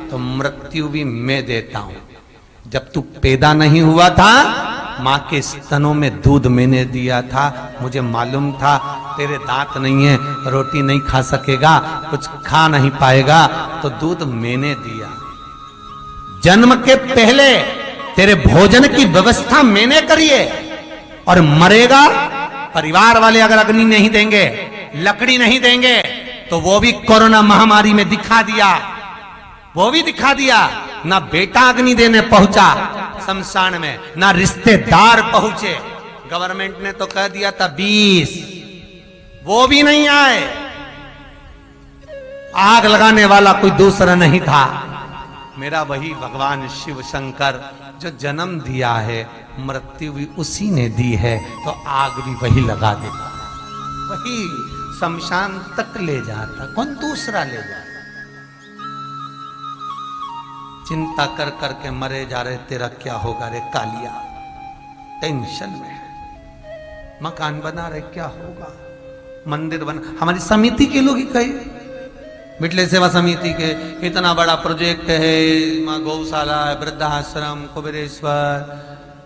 तो मृत्यु भी मैं देता हूं। जब तू पैदा नहीं हुआ था, मां के स्तनों में दूध मैंने दिया था, मुझे मालूम था तेरे दांत नहीं है, रोटी नहीं खा सकेगा, कुछ खा नहीं पाएगा, तो दूध मैंने दिया। जन्म के पहले तेरे भोजन की व्यवस्था मैंने करी है, और मरेगा परिवार वाले अगर अग्नि नहीं देंगे, लकड़ी नहीं देंगे, तो वो भी कोरोना महामारी में दिखा दिया, वो भी दिखा दिया। ना बेटा अग्नि देने पहुंचा शमशान में, ना रिश्तेदार पहुंचे। गवर्नमेंट ने तो कह दिया था 20, वो भी नहीं आए। आग लगाने वाला कोई दूसरा नहीं था, मेरा वही भगवान शिव शंकर जो जन्म दिया है, मृत्यु भी उसी ने दी है, तो आग भी वही लगा देता, वही शमशान तक ले जाता, कौन दूसरा ले जाता। चिंता कर करके मरे जा रहे, तेरा क्या होगा रे कालिया, टेंशन में है। मकान बना रहे, क्या होगा, मंदिर बना। हमारी समिति के लोग ही कहे, मिटले सेवा समिति के इतना बड़ा प्रोजेक्ट है, गौशाला, वृद्धाश्रम, कुबेरेश्वर,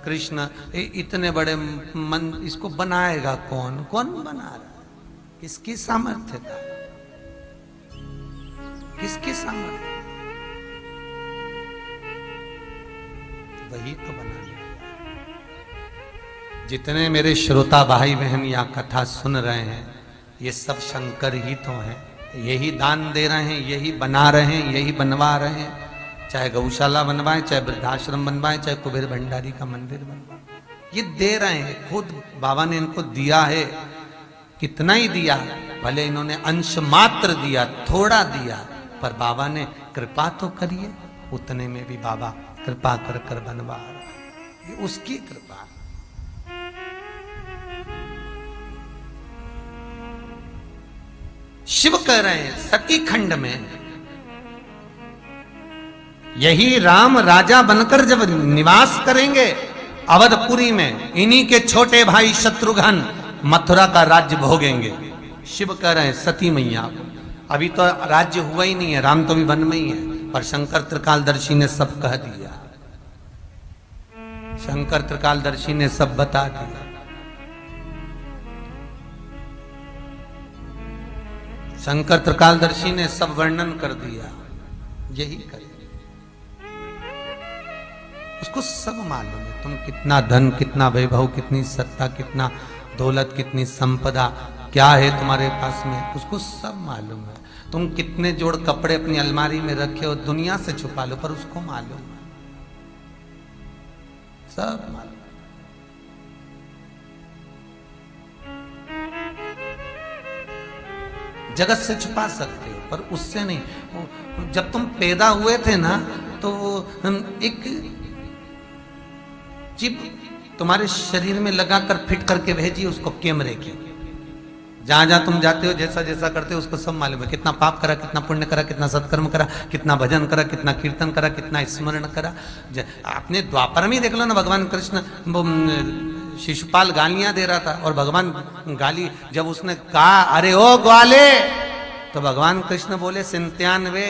कृष्ण, इतने बड़े मन, इसको बनाएगा कौन? कौन बना रहा? किसकी सामर्थ्य था, किसकी सामर्थ्य? वही तो बना लिया। जितने मेरे श्रोता भाई बहन या कथा सुन रहे हैं, ये सब शंकर ही तो हैं, यही दान दे रहे हैं, यही बना रहे हैं, यही बनवा रहे हैं। चाहे गौशाला बनवाएं, चाहे वृद्धाश्रम बनवाएं, चाहे कुबेर भंडारी का मंदिर बनवाएं, ये दे रहे हैं। खुद बाबा ने इनको दिया है, कितना ही दिया, भले इन्होंने अंश मात्र दिया, थोड़ा दिया, पर बाबा ने कृपा तो करिए, उतने में भी बाबा कृपा कर कर बनवा रहा है, ये उसकी कृपा। शिव कह रहे हैं सती खंड में, यही राम राजा बनकर जब निवास करेंगे अवधपुरी में इन्हीं के छोटे भाई शत्रुघ्न मथुरा का राज्य भोगेंगे। शिव कह रहे हैं सती मैया, अभी तो राज्य हुआ ही नहीं है, राम तो भी वन में ही है, पर शंकर त्रिकालदर्शी ने सब कह दिया, शंकर त्रिकालदर्शी ने सब बता दिया। शंकर त्रिकालदर्शी ने सब वर्णन कर दिया, यही करे, उसको सब मालूम है। तुम कितना धन, कितना वैभव, कितनी सत्ता, कितना दौलत, कितनी संपदा क्या है तुम्हारे पास में, उसको सब मालूम है। तुम कितने जोड़ कपड़े अपनी अलमारी में रखे हो, दुनिया से छुपा लो, पर उसको मालूम है, सब मालूम। जगत से छुपा सकते हो पर उससे नहीं। जब तुम पैदा हुए थे ना तो एक चिप तुम्हारे शरीर में लगाकर फिट करके भेजी उसको कैमरे की, जहां जहां तुम जाते हो, जैसा जैसा करते हो उसको सब मालूम है। कितना पाप करा, कितना पुण्य करा, कितना सत्कर्म करा, कितना भजन करा, कितना कीर्तन करा, कितना स्मरण करा। आपने द्वापर में देख लो ना, भगवान कृष्ण शिशुपाल गालियां दे रहा था और भगवान गाली जब उसने कहा अरे ओ ग्वाले, तो भगवान कृष्ण बोले 97।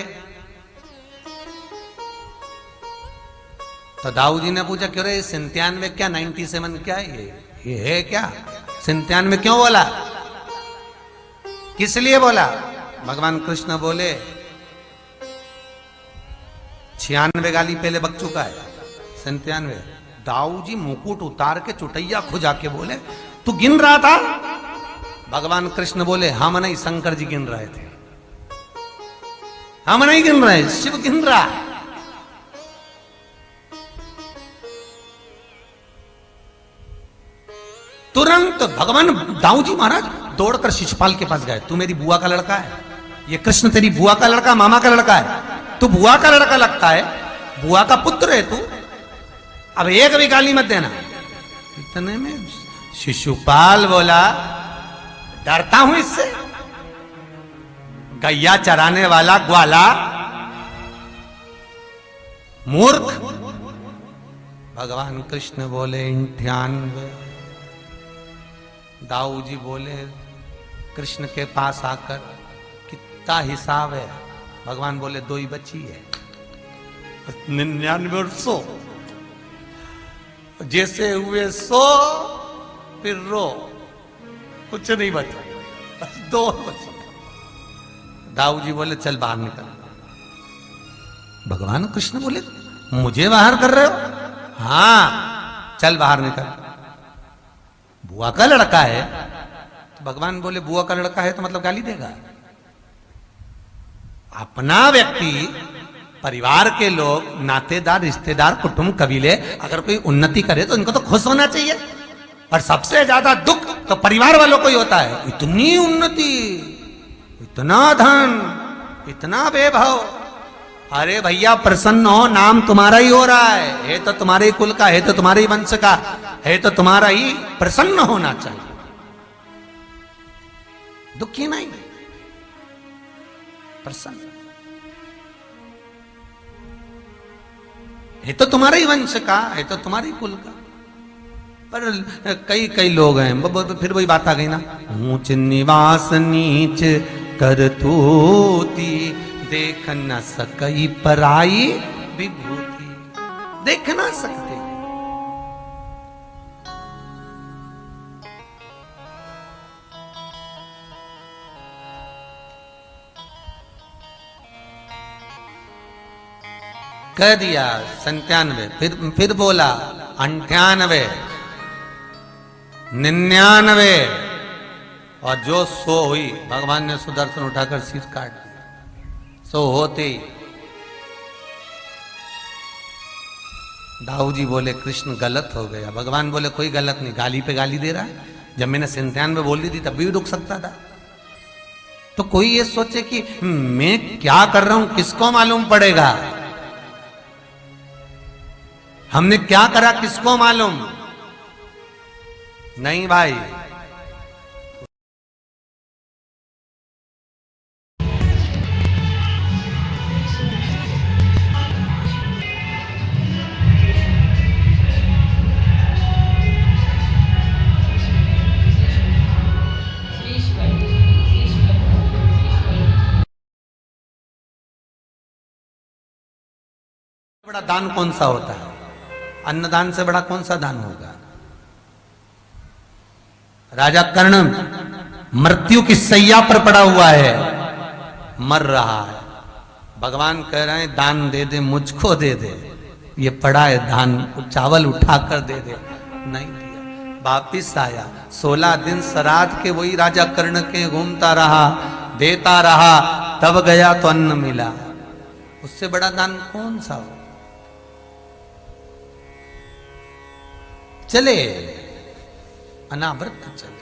तो दाऊ जी ने पूछा क्यों रे 97 क्या, 97 क्या ये है क्या, 97 क्यों बोला, किस लिए बोला? भगवान कृष्ण बोले 96 गाली पहले बक चुका है, 97। दाऊ जी मुकुट उतार के चुटैया खुजा के बोले तू गिन रहा था? भगवान कृष्ण बोले हम नहीं, शंकर जी गिन रहे थे, हम नहीं गिन रहे, शिव गिन रहा है। तुरंत भगवान दाऊ जी महाराज दौड़कर शिशुपाल के पास गए, तू मेरी बुआ का लड़का है, ये कृष्ण तेरी बुआ का लड़का, मामा का लड़का है, तू बुआ का लड़का लगता है, बुआ का पुत्र है तू, अब एक भी गाली मत देना। इतने में शिशुपाल बोला डरता हूं इससे, गैया चराने वाला ग्वाला, मूर्ख। भगवान कृष्ण बोले 98। दाऊ जी बोले कृष्ण के पास आकर कितना हिसाब है? भगवान बोले 2 ही बची है, 99 और 100, जैसे हुए 100 फिर रो, कुछ नहीं बचा, बस 2 बचे। दाऊ जी बोले चल बाहर निकल। भगवान कृष्ण बोले मुझे बाहर कर रहे हो? हाँ चल बाहर निकल। बुआ का लड़का है, तो भगवान बोले बुआ का लड़का है तो मतलब गाली देगा? अपना व्यक्ति, परिवार के लोग, नातेदार, रिश्तेदार, कुटुंब, कबीले अगर कोई उन्नति करे तो इनको तो खुश होना चाहिए, और सबसे ज्यादा दुख तो परिवार वालों को ही होता है। इतनी उन्नति, इतना धन, इतना वैभव, अरे भैया प्रसन्न हो, नाम तुम्हारा ही हो रहा है तो तुम्हारे ही कुल का है, तो तुम्हारे ही वंश का है, तो तुम्हारा ही, प्रसन्न होना चाहिए, दुखी नहीं, प्रसन्न है, तो तुम्हारे ही वंश का है, तो तुम्हारे ही कुल का। पर कई लोग हैं, फिर वही बात आ गई ना, ऊंच निवास नीच करतूती, देख न सकई पराई विभूति, देख ना सकते। कह दिया 97, फिर बोला 98, 99, और जो 100 हुई भगवान ने सुदर्शन उठाकर सिर काट दिया। 100 होते ही दाऊ जी बोले कृष्ण गलत हो गया। भगवान बोले कोई गलत नहीं, गाली पे गाली दे रहा है, जब मैंने 97 बोल दी थी तब भी रुक सकता था। तो कोई ये सोचे कि मैं क्या कर रहा हूं किसको मालूम पड़ेगा, हमने क्या करा किसको मालूम? नहीं भाई, बड़ा दान कौन सा होता है? अन्नदान से बड़ा कौन सा दान होगा? राजा कर्ण मृत्यु की सैया पर पड़ा हुआ है, मर रहा है। भगवान कह रहे हैं दान दे दे, मुझको दे दे। ये पड़ा है दान, चावल उठाकर दे दे, नहीं दिया। वापिस आया, 16 दिन श्राद्ध के वही राजा कर्ण के घूमता रहा, देता रहा, तब गया तो अन्न मिला। उससे बड़ा दान कौन सा हो? चले अनावृत चले।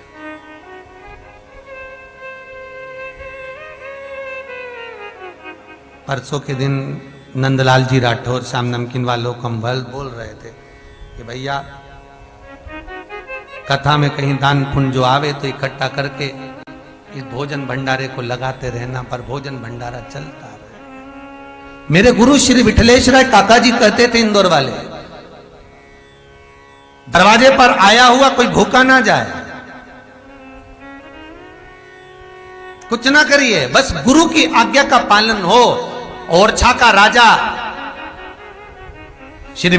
परसों के दिन नंदलाल जी राठौर श्याम नमकीन वालों को हम बोल रहे थे कि भैया कथा में कहीं दान पुण्य जो आवे तो इकट्ठा करके इस भोजन भंडारे को लगाते रहना, पर भोजन भंडारा चलता रहे। मेरे गुरु श्री विठलेश राय काका जी कहते थे इंदौर वाले, दरवाजे पर आया हुआ कोई भूखा ना जाए, कुछ ना करिए, बस गुरु की आज्ञा का पालन हो। ओरछा का राजा श्री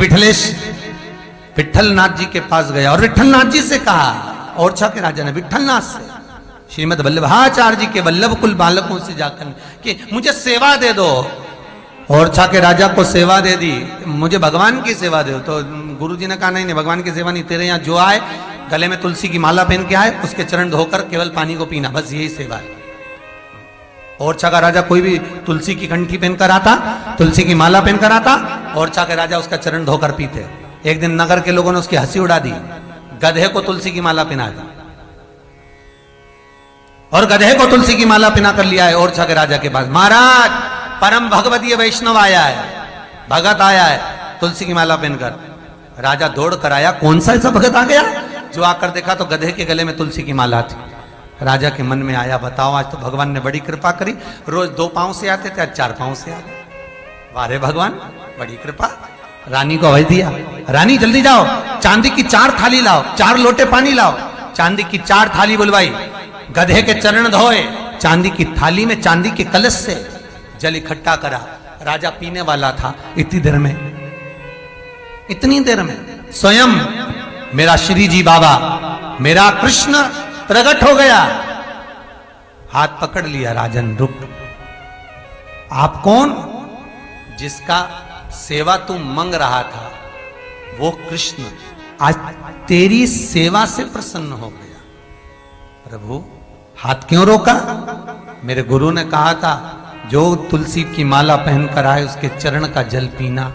विठलनाथ जी के पास गया और विठलनाथ जी से कहा, ओरछा के राजा ने विठलनाथ से, श्रीमद वल्लभाचार्य जी के वल्लभ कुल बालकों से जाकर कि मुझे सेवा दे दो। ओरछा के राजा को सेवा दे दी, मुझे भगवान की सेवा दे दो। तो गुरु जी ने कहा नहीं नहीं, भगवान की सेवा नहीं, तेरे यहाँ जो आए गले में तुलसी की माला पहन के आए, उसके चरण धोकर केवल पानी को पीना, बस यही सेवा है। ओरछा का राजा कोई भी तुलसी की कंठी पहनकर आता, तुलसी की माला पहनकर आता, ओरछा के राजा उसका चरण धोकर पीते। एक दिन नगर के लोगों ने उसकी हंसी उड़ा दी, गधे को तुलसी की माला पहना दी और गधे को तुलसी की माला पहना कर लिया है ओरछा के राजा के पास। महाराज परम भगवतीय वैष्णव आया है, भगत आया है तुलसी की माला पहनकर। राजा दौड़ कर आया, कौन सा ऐसा भगत आ गया? जो आकर देखा तो गधे के गले में तुलसी की माला थी। राजा के मन में आया, बताओ आज तो भगवान ने बड़ी कृपा करी, रोज 2 पांव से आते थे, आज 4 पांव से आ गए। वारे भगवान बड़ी कृपा। रानी को अवैध दिया, रानी जल्दी जाओ, चांदी की 4 थाली लाओ, 4 लोटे पानी लाओ। चांदी की 4 थाली बुलवाई, गधे के चरण धोए, चांदी की थाली में चांदी के कलश से जल इकट्ठा करा। राजा पीने वाला था, इतनी देर में स्वयं मेरा श्री जी बाबा, मेरा कृष्ण प्रकट हो गया। हाथ पकड़ लिया, राजन रुक, आप कौन? जिसका सेवा तू मांग रहा था वो कृष्ण आज तेरी सेवा से प्रसन्न हो गया। प्रभु हाथ क्यों रोका? मेरे गुरु ने कहा था जो तुलसी की माला पहनकर आए उसके चरण का जल पीना।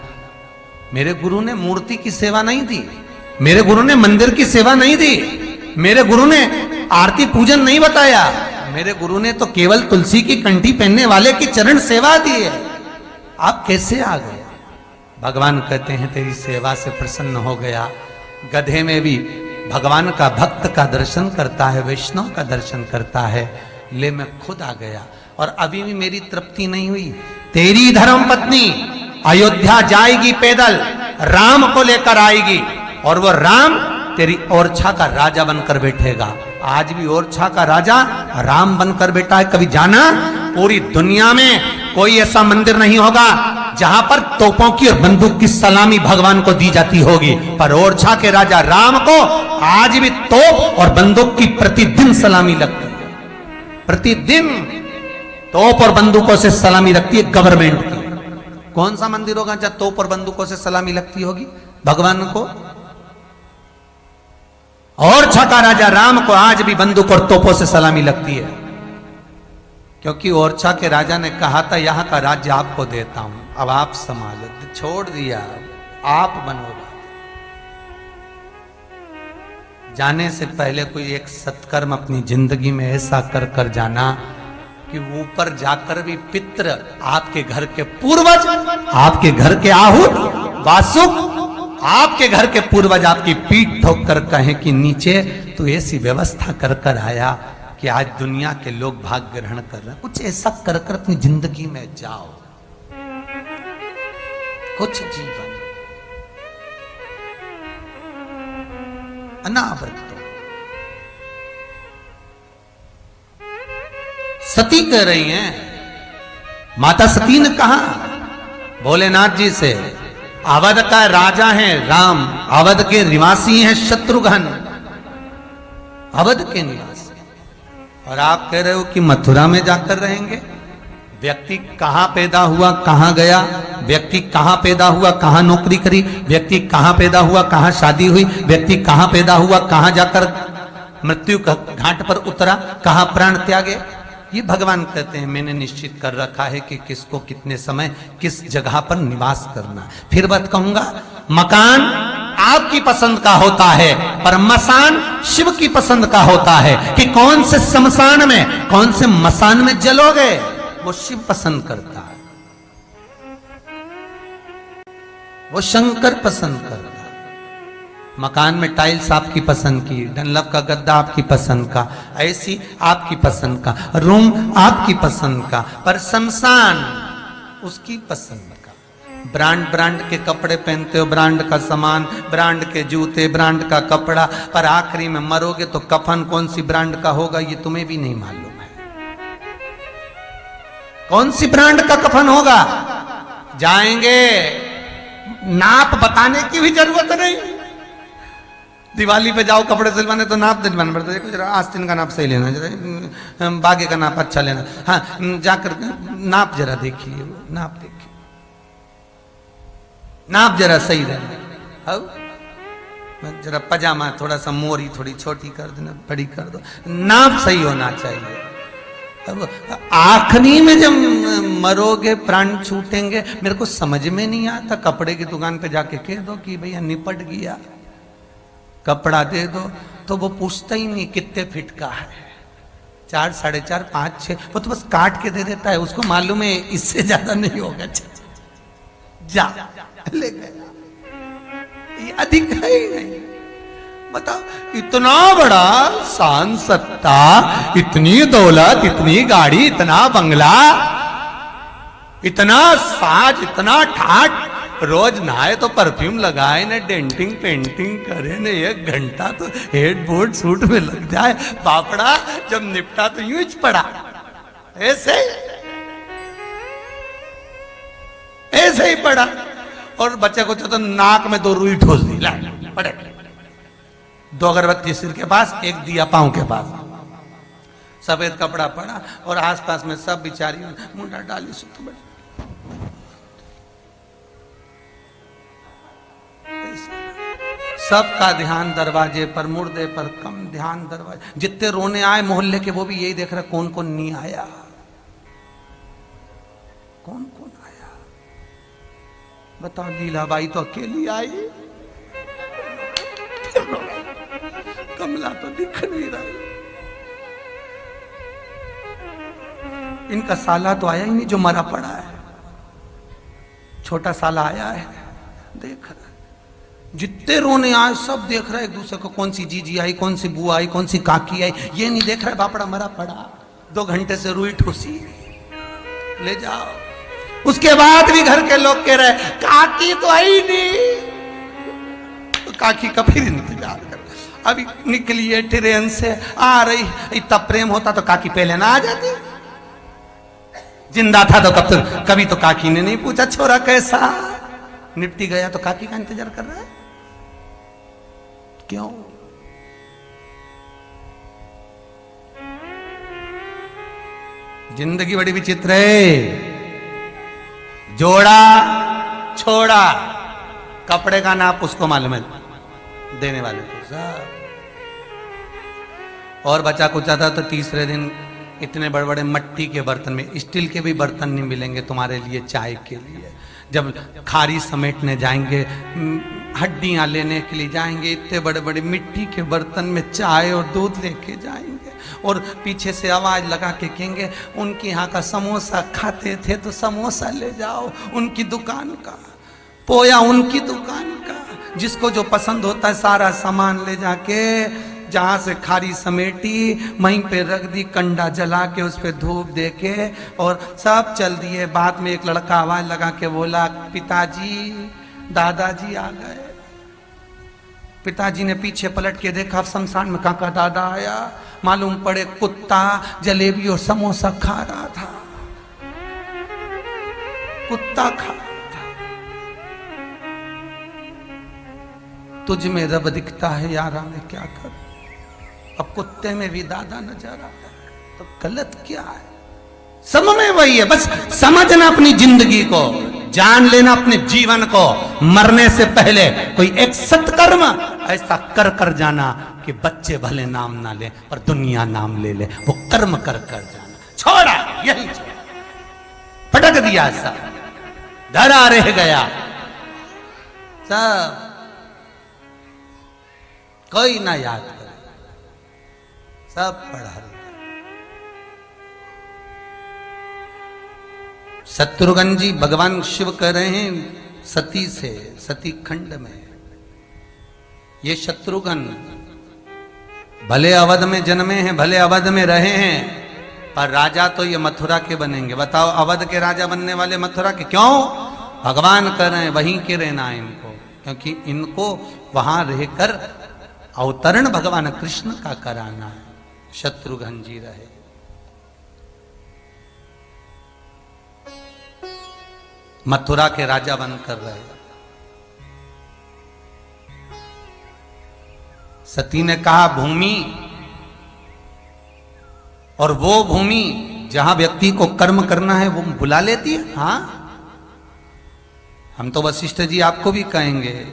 मेरे गुरु ने मूर्ति की सेवा नहीं दी, मेरे गुरु ने मंदिर की सेवा नहीं दी, मेरे गुरु ने आरती पूजन नहीं बताया, मेरे गुरु ने तो केवल तुलसी की कंठी पहनने वाले की चरण सेवा दी है। आप कैसे आ गए? भगवान कहते हैं तेरी सेवा से प्रसन्न हो गया। गधे में भी भगवान का भक्त का दर्शन करता है, वैष्णव का दर्शन करता है। ले मैं खुद आ गया और अभी भी मेरी तृप्ति नहीं हुई। तेरी धर्म पत्नी अयोध्या जाएगी पैदल, राम को लेकर आएगी और वो राम तेरी ओरछा का राजा बनकर बैठेगा। आज भी ओरछा का राजा राम बनकर बैठा है। कभी जाना? पूरी दुनिया में कोई ऐसा मंदिर नहीं होगा जहां पर तोपों की और बंदूक की सलामी भगवान को दी जाती होगी, पर ओरछा के राजा राम को आज भी तोप और बंदूक की प्रतिदिन सलामी लगती है। प्रतिदिन तोप और बंदूकों से सलामी लगती है गवर्नमेंट की। कौन सा मंदिर होगा जहां तोप और बंदूकों से सलामी लगती होगी भगवान को? ओरछा का राजा राम को आज भी बंदूक और तोपों से सलामी लगती है, क्योंकि ओरछा के राजा ने कहा था यहां का राज्य आपको देता हूं, अब आप संभालो। छोड़ दिया, आप बनो। जाने से पहले कोई एक सत्कर्म अपनी जिंदगी में ऐसा कर कर जाना कि ऊपर जाकर भी पितृ, आपके घर के पूर्वज, आपके घर के आहूत वासुक, आपके घर के पूर्वज आपकी पीठ ठोक कर कहें कि नीचे तो ऐसी व्यवस्था कर कर आया कि आज दुनिया के लोग भाग्य ग्रहण कर रहे हैं। कुछ ऐसा कर कर अपनी जिंदगी में जाओ, कुछ जीवन अनावृत। सती कह रही हैं, माता सती ने कहा भोलेनाथ जी से अवध का राजा है राम, अवध के निवासी हैं शत्रुघ्न, अवध के निवासी। और आप कह रहे हो कि मथुरा में जाकर रहेंगे। व्यक्ति कहां पैदा हुआ कहां गया, व्यक्ति कहां पैदा हुआ कहां नौकरी करी, व्यक्ति कहां पैदा हुआ कहां शादी हुई, व्यक्ति कहां पैदा हुआ कहां जाकर मृत्यु घाट पर उतरा, कहां प्राण त्यागे, ये भगवान कहते हैं मैंने निश्चित कर रखा है कि किसको कितने समय किस जगह पर निवास करना। फिर बात कहूंगा, मकान आपकी पसंद का होता है पर मसान शिव की पसंद का होता है कि कौन से शमशान में कौन से मसान में जलोगे, वो शिव पसंद करता है, वो शंकर पसंद करता है। मकान में टाइल्स आपकी पसंद की, डनलप का गद्दा आपकी पसंद का, ऐसी आपकी पसंद का, रूम आपकी पसंद का, पर शमशान उसकी पसंद का। ब्रांड के कपड़े पहनते हो, ब्रांड का सामान, ब्रांड के जूते, ब्रांड का कपड़ा, पर आखिरी में मरोगे तो कफन कौन सी ब्रांड का होगा ये तुम्हें भी नहीं मालूम है। कौन सी ब्रांड का कफन होगा जाएंगे, नाप बताने की भी जरूरत नहीं। दिवाली पे जाओ कपड़े सिलवाने तो नाप दिलवाना पड़ता है, कुछ आस्तीन का नाप सही लेना, जरा बागे का नाप अच्छा लेना, हाँ जाकर नाप जरा देखिए, नाप देखिए, नाप जरा सही रहना। अब जरा पजामा थोड़ा सा मोरी थोड़ी छोटी कर देना, बड़ी कर दो, नाप सही होना चाहिए। अब आखिरी में जब मरोगे प्राण छूटेंगे, मेरे को समझ में नहीं आता, कपड़े की दुकान पे जाके कह दो कि भैया निपट गया, कपड़ा दे दो, तो वो पूछता ही नहीं कितने फिट का है, 4, 4.5, 5, 6, वो तो बस काट के दे देता है, उसको मालूम है इससे ज्यादा नहीं होगा, जा ले गया, ये अधिक है ही नहीं। बताओ, इतना बड़ा शान सत्ता, इतनी दौलत, इतनी गाड़ी, इतना बंगला, इतना साज, इतना ठाट, रोज नहाए तो परफ्यूम लगाए न, डेंटिंग पेंटिंग करे न, 1 घंटा तो हेड बोर्ड सूट में लग जाए, बापड़ा जब निपटा तो यूं ही पड़ा, ऐसे ही पड़ा। और बच्चे को तो नाक में 2 रुई ठोस दी, ला पड़े, 2 अगरबत्ती सिर के पास, 1 दिया पांव के पास, सफेद कपड़ा पड़ा, और आसपास में सब बिचारी मुंडा डाली सुत बैठी। सबका ध्यान दरवाजे पर, मुर्दे पर कम ध्यान दरवाजे। जितने रोने आए मोहल्ले के वो भी यही देख रहे कौन कौन नहीं आया, कौन कौन आया। बताओ, लीलाबाई तो अकेली आई, कमला तो दिख नहीं रही, इनका साला तो आया ही नहीं जो मरा पड़ा है, छोटा साला आया है, देख रहा। जितने रोने आए सब देख रहे एक दूसरे को, कौन सी जीजी आई, कौन सी बुआ आई, कौन सी काकी आई, ये नहीं देख रहा बापड़ा मरा पड़ा, 2 घंटे से रुई ठूसी, ले जाओ। उसके बाद भी घर के लोग कह रहे काकी तो आई नहीं, तो काकी का फिर इंतजार कर, अभी निकली है ट्रेन से आ रही, इतना प्रेम होता तो काकी पहले ना आ जाती, जिंदा था तो कभी तो काकी ने नहीं पूछा छोरा कैसा, निपटी गया तो काकी का इंतजार कर रहा है, क्यों? जिंदगी बड़ी विचित्र है, जोड़ा छोड़ा, कपड़े का नाप उसको मालूम है, देने वाले को सब। और बचा कुचा था तो तीसरे दिन इतने बड़े बड़े मट्टी के बर्तन में, स्टील के भी बर्तन नहीं मिलेंगे तुम्हारे लिए चाय के लिए, जब खारी समेटने जाएंगे, हड्डियां लेने के लिए जाएंगे, इतने बड़े बड़े मिट्टी के बर्तन में चाय और दूध लेके जाएंगे, और पीछे से आवाज लगा के कहेंगे उनके यहाँ का समोसा खाते थे तो समोसा ले जाओ, उनकी दुकान का पोया, उनकी दुकान का, जिसको जो पसंद होता है सारा सामान ले जाके, जहां से खारी समेटी वहीं पे रख दी, कंडा जला के उस पे धूप दे के, और सब चल दिए। बाद में एक लड़का आवाज लगा के बोला पिताजी, दादाजी आ गए। पिताजी ने पीछे पलट के देखा, शमशान में काका दादा आया, मालूम पड़े कुत्ता जलेबी और समोसा खा रहा था, कुत्ता खा रहा था। तुझ में रब दिखता है यारा, मैं क्या करूं। अब कुत्ते में भी दादा नजर आता है, तो गलत क्या है। सब में वही है, बस समझना अपनी जिंदगी को, जान लेना अपने जीवन को। मरने से पहले कोई एक सत्कर्म ऐसा कर कर जाना कि बच्चे भले नाम ना ले पर दुनिया नाम ले ले। वो कर्म कर कर जाना, छोड़ा, यही छोड़ा, पटक दिया, सब धरा रह गया, सब कोई ना याद करे, सब पढ़ा रहे। शत्रुघ्न जी भगवान शिव कह रहे हैं सती से, सती खंड में। ये शत्रुघ्न भले अवध में जन्मे हैं, भले अवध में रहे हैं, पर राजा तो ये मथुरा के बनेंगे। बताओ, अवध के राजा बनने वाले मथुरा के क्यों? भगवान कर रहे हैं वहीं के रहना है इनको, क्योंकि इनको वहां रहकर अवतरण भगवान कृष्ण का कराना है। शत्रुघ्न जी रहे। मथुरा के राजा बनकर रहे। सती ने कहा भूमि, और वो भूमि जहां व्यक्ति को कर्म करना है वो बुला लेती है। हाँ, हम तो वशिष्ठ जी आपको भी कहेंगे,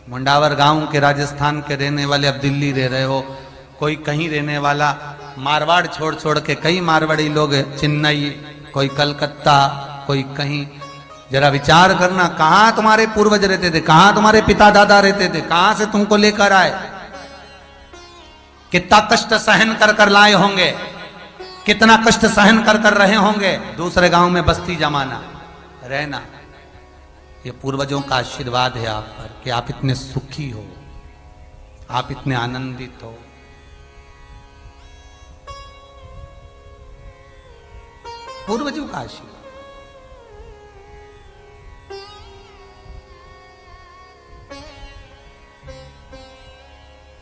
मुंडावर गांव के राजस्थान के रहने वाले, अब दिल्ली रह रहे हो, कोई कहीं रहने वाला, मारवाड़ छोड़ छोड़ के कई मारवाड़ी लोग, चेन्नई, कोई कलकत्ता, कोई कहीं। जरा विचार करना, कहां तुम्हारे पूर्वज रहते थे, कहां तुम्हारे पिता दादा रहते थे, कहां से तुमको लेकर आए, कितना कष्ट सहन कर कर लाए होंगे, कितना कष्ट सहन कर कर रहे होंगे, दूसरे गांव में बस्ती जमाना, रहना। ये पूर्वजों का आशीर्वाद है आप पर कि आप इतने सुखी हो, आप इतने आनंदित हो। पूर्वजों का आशीर्वाद।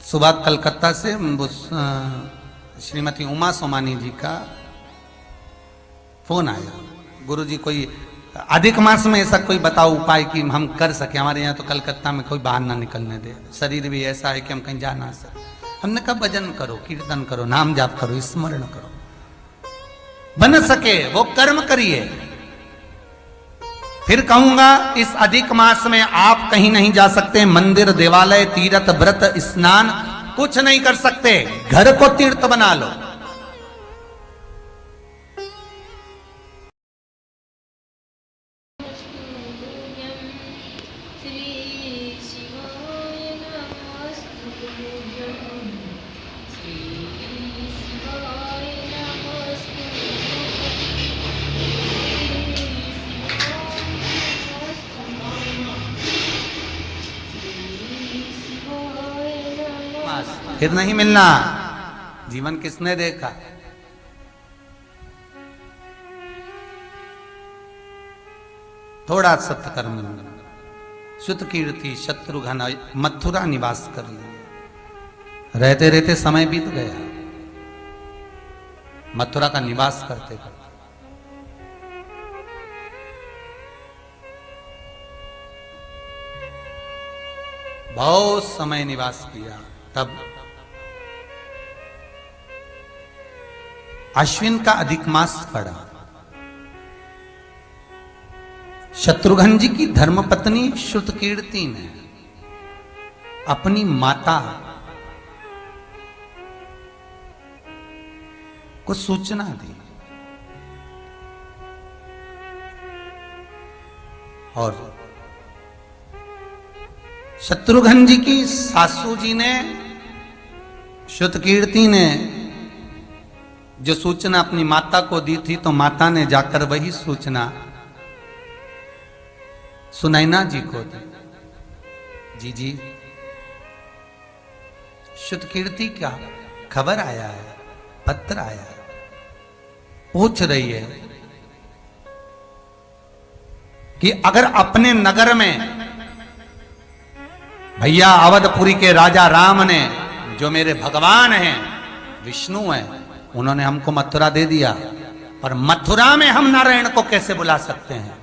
सुबह कलकत्ता से श्रीमती उमा सोमानी जी का फोन आया, गुरुजी कोई अधिक मास में ऐसा कोई बताओ उपाय कि हम कर सके, हमारे यहाँ तो कलकत्ता में कोई बाहर ना निकलने दे, शरीर भी ऐसा है कि हम कहीं जा ना सके। हमने कहा भजन करो, कीर्तन करो, नाम जाप करो, स्मरण करो, बन सके वो कर्म करिए। फिर कहूंगा इस अधिक मास में आप कहीं नहीं जा सकते, मंदिर, देवालय, तीर्थ, व्रत, स्नान कुछ नहीं कर सकते, घर को तीर्थ बना लो। फिर नहीं मिलना। जीवन किसने देखा? थोड़ा सत्कर्म, श्रुत कीर्ति, शत्रुघ्न मथुरा निवास कर लिया। रहते रहते समय बीत गया, मथुरा का निवास करते करते। बहुत समय निवास किया, तब अश्विन का अधिक मास पड़ा। शत्रुघ्न जी की धर्मपत्नी श्रुतकीर्ति ने अपनी माता को सूचना दी, और शत्रुघ्न जी की सासू जी ने, श्रुतकीर्ति ने जो सूचना अपनी माता को दी थी, तो माता ने जाकर वही सूचना सुनैना जी को दी। जी श्रुतकीर्ति क्या खबर आया है, पत्र आया है, पूछ रही है कि अगर अपने नगर में भैया अवधपुरी के राजा राम ने, जो मेरे भगवान हैं, विष्णु हैं, उन्होंने हमको मथुरा दे दिया, पर मथुरा में हम नारायण को कैसे बुला सकते हैं?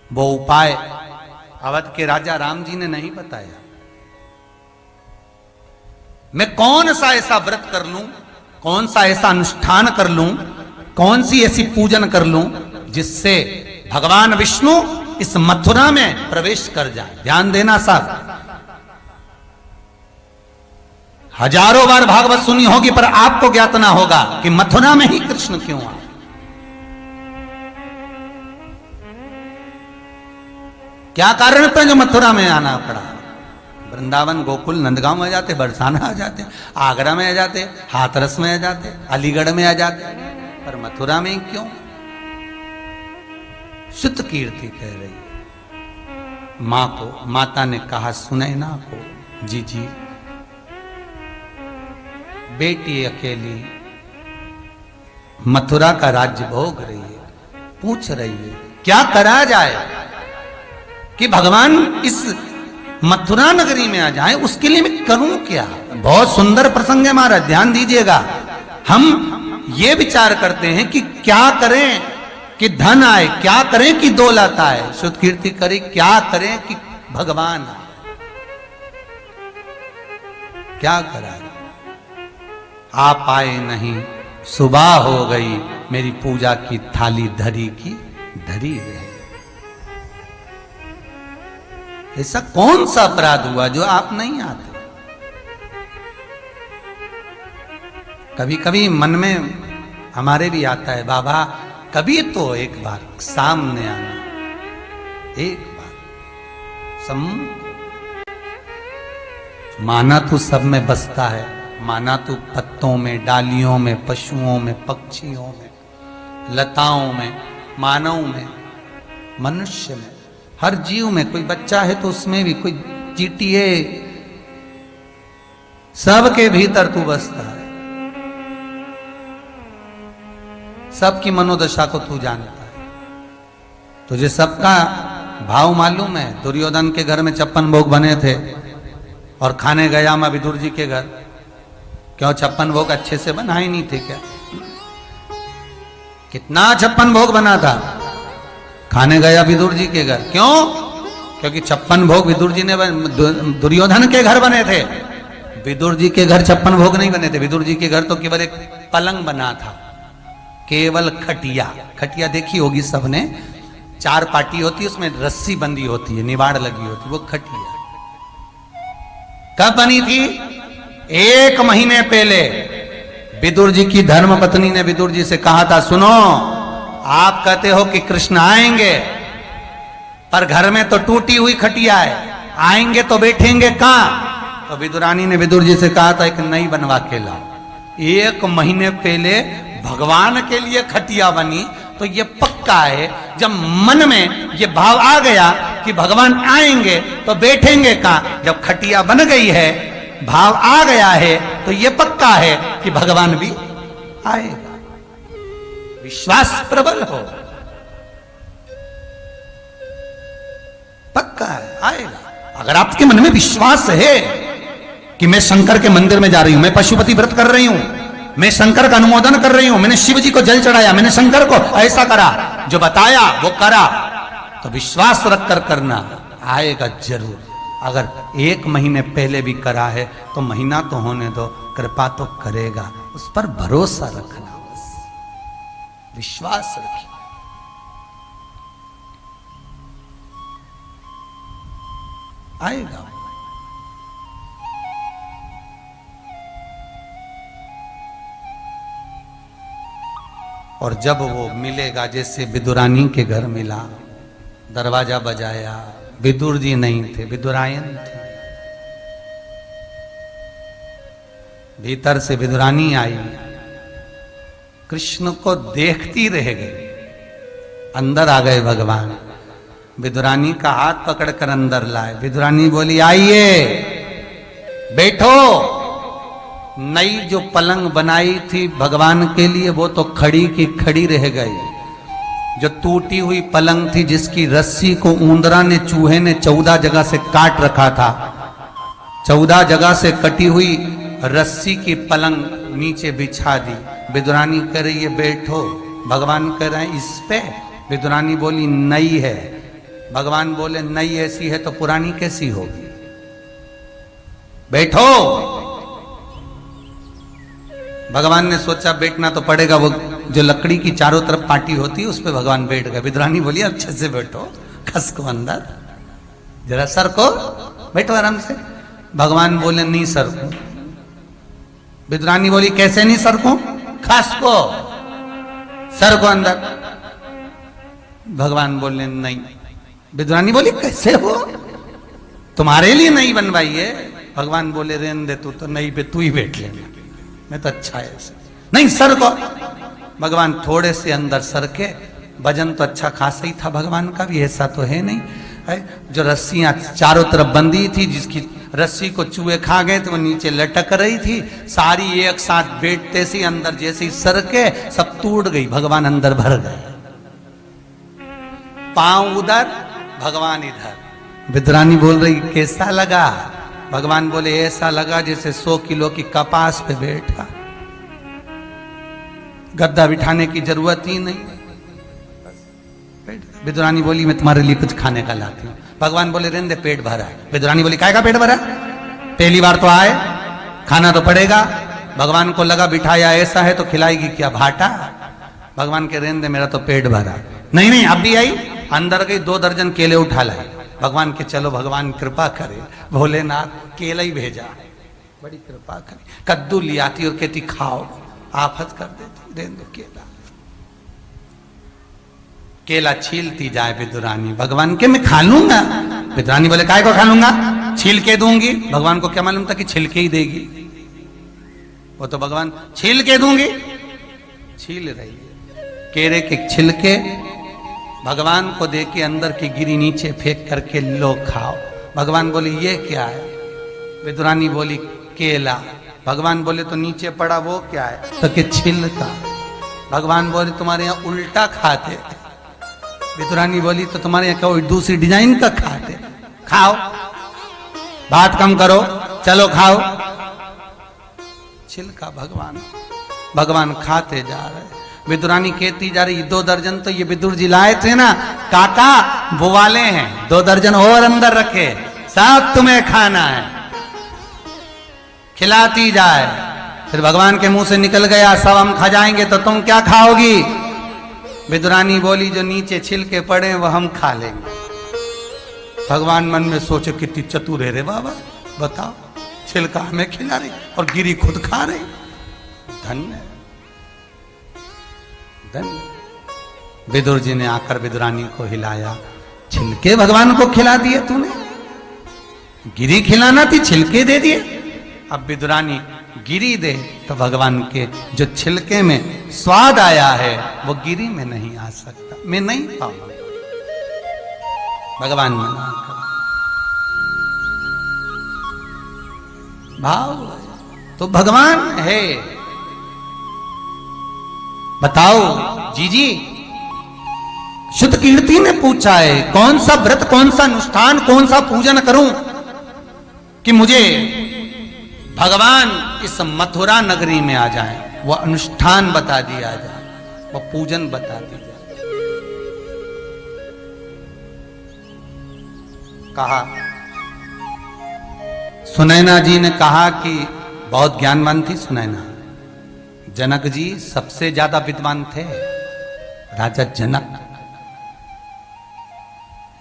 वो उपाय अवध के राजा राम जी ने नहीं बताया। मैं कौन सा ऐसा व्रत कर लूं, कौन सा ऐसा अनुष्ठान कर लूं, कौन सी ऐसी पूजन कर लूं जिससे भगवान विष्णु इस मथुरा में प्रवेश कर जाए। ध्यान देना साहब, हजारों बार भागवत सुनी होगी पर आपको ज्ञात ना होगा कि मथुरा में ही कृष्ण क्यों आए। क्या कारण था जो मथुरा में आना पड़ा? वृंदावन, गोकुल, नंदगांव में आ जाते, बरसाना आ जाते, आगरा में आ जाते, हाथरस में आ जाते, अलीगढ़ में आ जाते, पर मथुरा में क्यों? शुद्ध कीर्ति कह रही है मां को। माता ने कहा सुनैना को, जी जी बेटी अकेली मथुरा का राज्य भोग रही है, पूछ रही है क्या करा जाए कि भगवान इस मथुरा नगरी में आ जाए, उसके लिए मैं करूं क्या? बहुत सुंदर प्रसंग है महाराज, ध्यान दीजिएगा। हम ये विचार करते हैं कि क्या करें कि धन आए, क्या करें कि दौलत आए, शुद्ध कीर्ति करें, क्या करें कि भगवान आए, क्या करा? आप आए नहीं, सुबह हो गई, मेरी पूजा की थाली धरी की धरी रहे। ऐसा कौन सा अपराध हुआ जो आप नहीं आते? कभी कभी मन में हमारे भी आता है, बाबा कभी तो एक बार सामने आना, एक बार माना तू सब में बसता है, माना तू पत्तों में, डालियों में, पशुओं में, पक्षियों में, लताओं में, मानव में, मनुष्य में, हर जीव में। कोई बच्चा है तो उसमें भी, कोई चींटी है, सबके भीतर तू बसता है, सबकी मनोदशा को तू जानता है, तुझे सबका भाव मालूम है। दुर्योधन के घर में 56 भोग बने थे और खाने गया मैं विदुर जी के घर, क्यों 56 भोग अच्छे से बनाए नहीं थे क्या? कितना 56 भोग बना था, खाने गया विदुर जी के घर, क्यों? क्योंकि 56 भोग विदुर जी ने, दुर्योधन के घर बने थे, विदुर जी के घर 56 भोग नहीं बने थे। विदुर जी के घर तो केवल एक पलंग बना था, केवल खटिया। खटिया देखी होगी सबने, 4 पाटी होती है, उसमें रस्सी बंधी होती है, निवाड़ लगी होती है, वो खटिया। कब बनी थी? 1 महीने पहले विदुर जी की धर्म पत्नी ने विदुर जी से कहा था, सुनो आप कहते हो कि कृष्ण आएंगे, पर घर में तो टूटी हुई खटिया है, आएंगे तो बैठेंगे कहां? तो विदुरानी ने विदुर जी से कहा था एक नई बनवा के लाओ। 1 महीने पहले भगवान के लिए खटिया बनी, तो ये पक्का है जब मन में ये भाव आ गया कि भगवान आएंगे तो बैठेंगे कहां, जब खटिया बन गई है, भाव आ गया है, तो ये पक्का है कि भगवान भी आएगा। विश्वास प्रबल हो, पक्का है आएगा। अगर आपके मन में विश्वास है कि मैं शंकर के मंदिर में जा रही हूं, मैं पशुपति व्रत कर रही हूं, मैं शंकर का अनुमोदन कर रही हूं, मैंने शिव जी को जल चढ़ाया, मैंने शंकर को ऐसा करा, जो बताया वो करा, तो विश्वास रख कर करना, आएगा जरूर। अगर 1 महीने पहले भी करा है तो महीना तो होने दो, कृपा तो करेगा, उस पर भरोसा रखना, बस विश्वास रखिए। आएगा। और जब वो मिलेगा, जैसे विदुरानी के घर मिला, दरवाजा बजाया, विदुर जी नहीं थे, विदुरायन थे। भीतर से विदुरानी आई, कृष्ण को देखती रह गई, अंदर आ गए भगवान। विदुरानी का हाथ पकड़कर अंदर लाए। विदुरानी बोली आइए बैठो। नई जो पलंग बनाई थी भगवान के लिए, वो तो खड़ी की खड़ी रह गई। जो टूटी हुई पलंग थी, जिसकी रस्सी को ऊंदरा ने, चूहे ने 14 जगह से काट रखा था, 14 जगह से कटी हुई रस्सी की पलंग नीचे बिछा दी। विदुरानी कह रही है बैठो, भगवान कह रहे हैं इस पे। विदुरानी बोली नई है। भगवान बोले नई ऐसी है तो पुरानी कैसी होगी, बैठो। भगवान ने सोचा बैठना तो पड़ेगा, वो जो लकड़ी की चारों तरफ पाटी होती है उस पर भगवान बैठ गए। विद्रानी बोली अच्छे से बैठो, खस को अंदर, जरा सर को बैठो आराम से। भगवान बोले नहीं सर को। विद्रानी बोली कैसे नहीं सर को? खस को, सर को अंदर। भगवान बोले नहीं। विद्रानी बोली कैसे हो, तुम्हारे लिए नहीं बनवाई है। भगवान बोले रहने दे, तू तो नहीं पे तू ही बैठ लेना, मैं तो अच्छा है ऐसे। नहीं सर को। भगवान थोड़े से अंदर सर के, वजन तो अच्छा खासा ही था भगवान का भी, ऐसा तो है नहीं है। जो रस्सियां चारों तरफ बंधी थी, जिसकी रस्सी को चूहे खा गए तो वो नीचे लटक रही थी, सारी एक साथ बैठते से अंदर जैसे ही सर के सब टूट गई, भगवान अंदर भर गए। पांव उधर, भगवान इधर। विद्रानी बोल रही कैसा लगा? भगवान बोले ऐसा लगा जैसे 100 किलो की कपास पे बैठा, गद्दा बिठाने की जरूरत ही नहीं। विद्रानी बोली मैं तुम्हारे लिए कुछ खाने का लाती हूँ। भगवान बोले रहने दे, पेट भरा है। विद्रानी बोली काय का पेट भरा? पहली बार तो आए, खाना तो पड़ेगा। भगवान को लगा बिठाया ऐसा है तो खिलाएगी क्या भाटा। भगवान के रहने दे, मेरा तो पेट भरा। नहीं नहीं, अब भी आई, अंदर गई, 2 दर्जन केले उठा लाए। भगवान के चलो भगवान कृपा करे, भोलेनाथ केला ही भेजा, बड़ी कृपा करे। कद्दू ले आती और कहती खाओ, आफत कर देती, रहने दो केला। केला छीलती जाए विदुरानी, भगवान के मैं खा लूंगा। विदुरानी बोले काय को खा लूंगा, छील के दूंगी। भगवान को क्या मालूम था कि छिलके ही देगी, वो तो भगवान छील के दूंगी, छील रही है। केरे के छिलके भगवान को दे के अंदर की गिरी नीचे फेंक करके लो खाओ। भगवान बोले ये क्या है? विदुरानी बोली केला। भगवान बोले तो नीचे पड़ा वो क्या है? तो कि छिलका। भगवान बोले तुम्हारे यहाँ उल्टा खाते। विदुरानी बोली तो तुम्हारे यहाँ कोई दूसरी डिजाइन का खाते। खाओ, बात कम करो, चलो खाओ। छिलका भगवान खाते जा रहे। विदुरानी कहती जा रही 2 दर्जन तो ये विदुर जी लाए थे ना काका, वो वाले हैं, 2 दर्जन और अंदर रखे, सब तुम्हें खाना है। खिलाती जाए। फिर भगवान के मुंह से निकल गया सब हम खा जाएंगे तो तुम क्या खाओगी? विदुरानी बोली जो नीचे छिलके पड़े वो हम खा लेंगे। भगवान मन में सोचे कितनी चतुर है रे बाबा, बताओ छिलका हमें खिला रही और गिरी खुद खा रही। धन्य धन्य। विदुर जी ने आकर विदुरानी को हिलाया, छिलके भगवान को खिला दिए तूने, गिरी खिलाना थी छिलके दे दिए। अब विदुरानी गिरी दे तो भगवान के जो छिलके में स्वाद आया है वो गिरी में नहीं आ सकता, मैं नहीं पाऊंगा। भगवान मना कर भाव तो भगवान है। बताओ जीजी, शुद्ध कीर्ति ने पूछा है कौन सा व्रत, कौन सा अनुष्ठान, कौन सा पूजन करूं कि मुझे भगवान इस मथुरा नगरी में आ जाए, वो अनुष्ठान बता दिया जाए, वो पूजन बता दिया जाए। कहा सुनैना जी ने कहा कि बहुत ज्ञानवान थी सुनैना। जनक जी सबसे ज्यादा विद्वान थे, राजा जनक।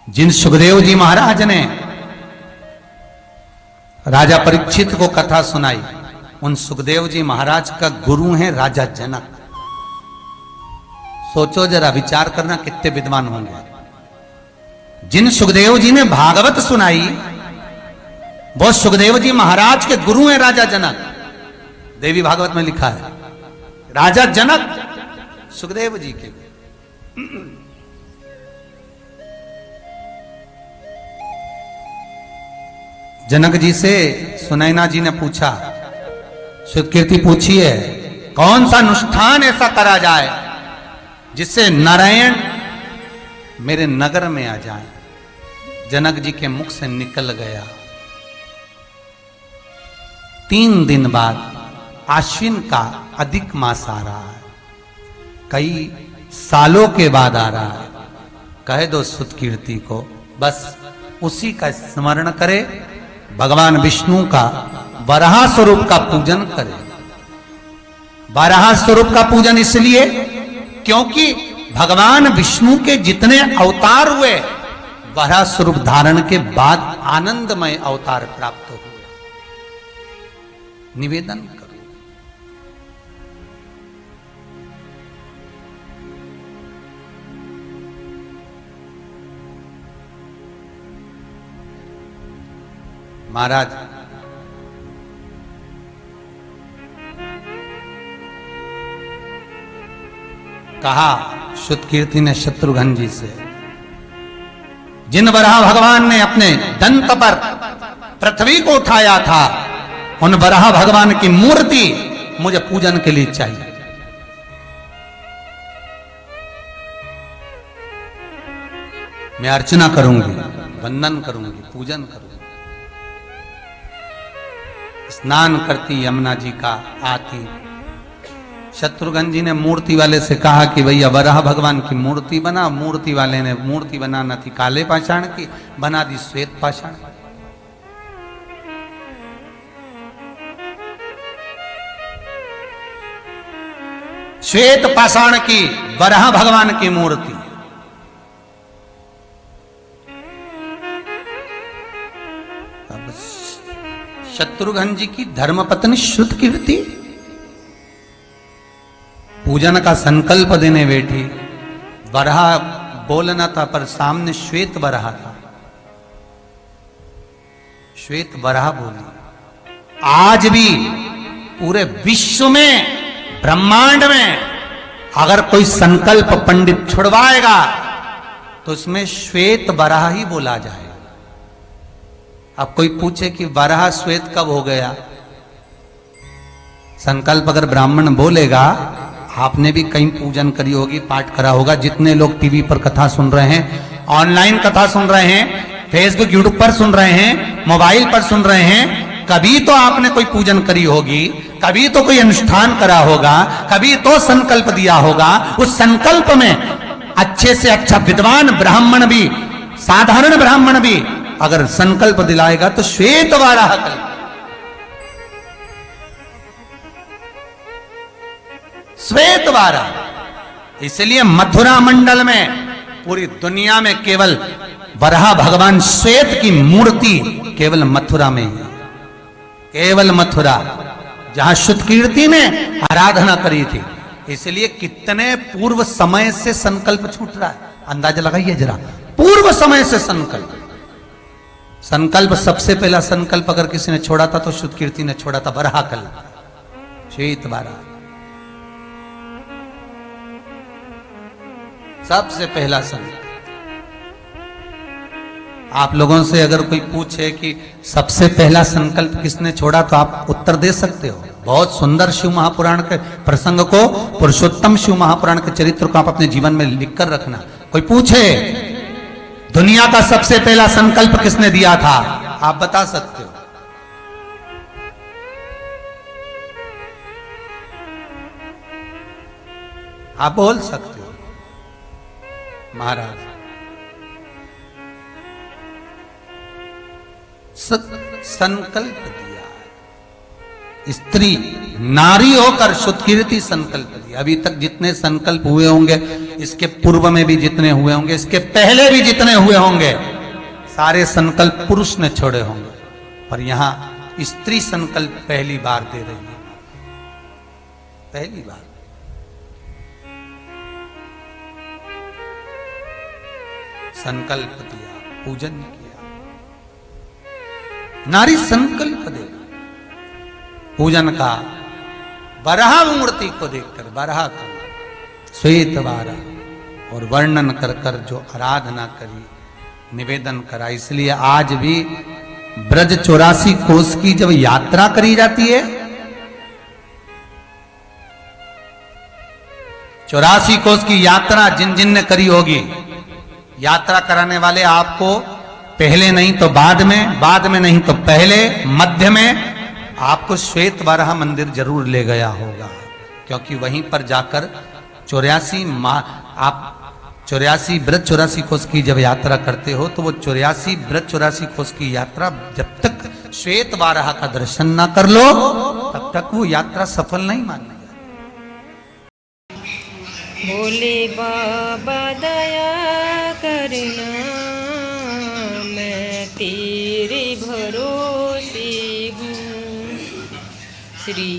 जिन सुखदेव जी महाराज ने राजा परीक्षित को कथा सुनाई, उन सुखदेव जी महाराज का गुरु है राजा जनक। सोचो जरा, विचार करना कितने विद्वान होंगे। जिन सुखदेव जी ने भागवत सुनाई वो सुखदेव जी महाराज के गुरु हैं राजा जनक। देवी भागवत में लिखा है राजा जनक सुखदेव जी के। जनक जी से सुनैना जी ने पूछा, सुदकीर्ति पूछी है कौन सा अनुष्ठान ऐसा करा जाए जिससे नारायण मेरे नगर में आ जाए। जनक जी के मुख से निकल गया 3 दिन बाद आश्विन का अधिक मास आ रहा है, कई सालों के बाद आ रहा है। कह दो सुदकीर्ति को बस उसी का स्मरण करे, भगवान विष्णु का वराह स्वरूप का पूजन करे। वराह स्वरूप का पूजन इसलिए क्योंकि भगवान विष्णु के जितने अवतार हुए वराह स्वरूप धारण के बाद आनंदमय अवतार प्राप्त हुए। निवेदन करो। महाराज कहा श्रुतकीर्ति ने शत्रुघ्न जी से, जिन वराह भगवान ने अपने दंत पर पृथ्वी को उठाया था उन वराह भगवान की मूर्ति मुझे पूजन के लिए चाहिए। मैं अर्चना करूंगी, वंदन करूंगी, पूजन करूंगी। स्नान करती यमुना जी का आती। शत्रुघ्न जी ने मूर्ति वाले से कहा कि भैया वराह भगवान की मूर्ति बना। मूर्ति वाले ने मूर्ति बनाना थी काले पाषाण की, बना दी श्वेत पाषाण। श्वेत पाषाण की वराह भगवान की मूर्ति। अब शत्रुघ्न जी की धर्मपत्नी श्रुतकीर्ति पूजन का संकल्प देने बैठी। वराह बोलना था पर सामने श्वेत वराह था। श्वेत वराह बोली। आज भी पूरे विश्व में, ब्रह्मांड में अगर कोई संकल्प पंडित छुड़वाएगा तो उसमें श्वेत वराह ही बोला जाए। अब कोई पूछे कि वराह श्वेत कब हो गया? संकल्प अगर ब्राह्मण बोलेगा, आपने भी कहीं पूजन करी होगी, पाठ करा होगा। जितने लोग टीवी पर कथा सुन रहे हैं, ऑनलाइन कथा सुन रहे हैं, फेसबुक यूट्यूब पर सुन रहे हैं, मोबाइल पर सुन रहे हैं, कभी तो आपने कोई पूजन करी होगी, कभी तो कोई अनुष्ठान करा होगा, कभी तो संकल्प दिया होगा। उस संकल्प में अच्छे से अच्छा विद्वान ब्राह्मण भी, साधारण ब्राह्मण भी अगर संकल्प दिलाएगा तो श्वेत वराह कल्प, श्वेत वराह। इसलिए मथुरा मंडल में पूरी दुनिया में केवल वराह भगवान श्वेत की मूर्ति केवल मथुरा में है। केवल मथुरा, जहां श्रुतकीर्ति ने आराधना करी थी। इसलिए कितने पूर्व समय से संकल्प छूट रहा है, अंदाजा लगाइए जरा। पूर्व समय से संकल्प, संकल्प सबसे पहला संकल्प अगर किसी ने छोड़ा था तो श्रुतकीर्ति ने छोड़ा था, वराह कल्प, श्वेत वराह। सबसे पहला संकल्प। आप लोगों से अगर कोई पूछे कि सबसे पहला संकल्प किसने छोड़ा तो आप उत्तर दे सकते हो। बहुत सुंदर शिव महापुराण के प्रसंग को, पुरुषोत्तम शिव महापुराण के चरित्र को आप अपने जीवन में लिखकर रखना। कोई पूछे दुनिया का सबसे पहला संकल्प किसने दिया था, आप बता सकते हो। आप बोल सकते हो। महाराज संकल्प दिया। स्त्री नारी होकर श्रुतकीर्ति संकल्प दिया। अभी तक जितने संकल्प हुए होंगे, इसके पूर्व में भी जितने हुए होंगे, इसके पहले भी जितने हुए होंगे, सारे संकल्प पुरुष ने छोड़े होंगे, पर यहां स्त्री संकल्प पहली बार दे रही है। पहली बार संकल्प दिया, पूजन किया। नारी संकल्प दे पूजन का, वराह मूर्ति को देखकर, वराह का श्वेत वराह और वर्णन कर कर जो आराधना करी, निवेदन करा। इसलिए आज भी ब्रज 84 कोस की जब यात्रा करी जाती है, 84 कोस की यात्रा जिन जिन ने करी होगी, यात्रा कराने वाले आपको पहले नहीं तो बाद में नहीं तो पहले, मध्य में आपको श्वेत वराह मंदिर जरूर ले गया होगा। क्योंकि वहीं पर जाकर 84 ब्रज 84 कोस की जब यात्रा करते हो तो वो 84 ब्रज 84 कोस की यात्रा जब तक श्वेत वराह का दर्शन ना कर लो तब तक वो यात्रा सफल नहीं मानी जाती। भोले बाबा दया करना, मैं तेरे भरोसे हूँ। श्री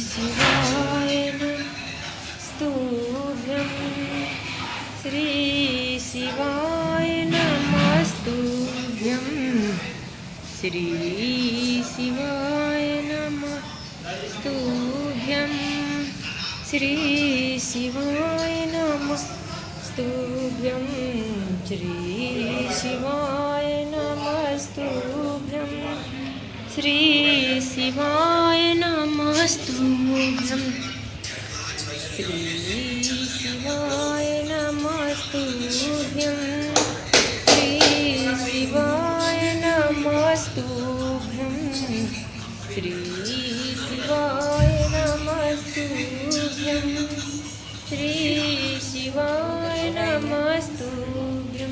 शिवाय नमस्तुभ्यं, श्री शिवाय नमस्तुभ्यं, श्री शिवाय नमस्तुभ्यं, श्री शिवाय नमस्तुभ्यं, श्री शिवाय नमस्तुभ्यं, श्री शिवाय नमस्तुभ्यं, श्री शिवाय नमस्तुभ्यं, श्री शिवाय नमस्तुभ्यं, श्री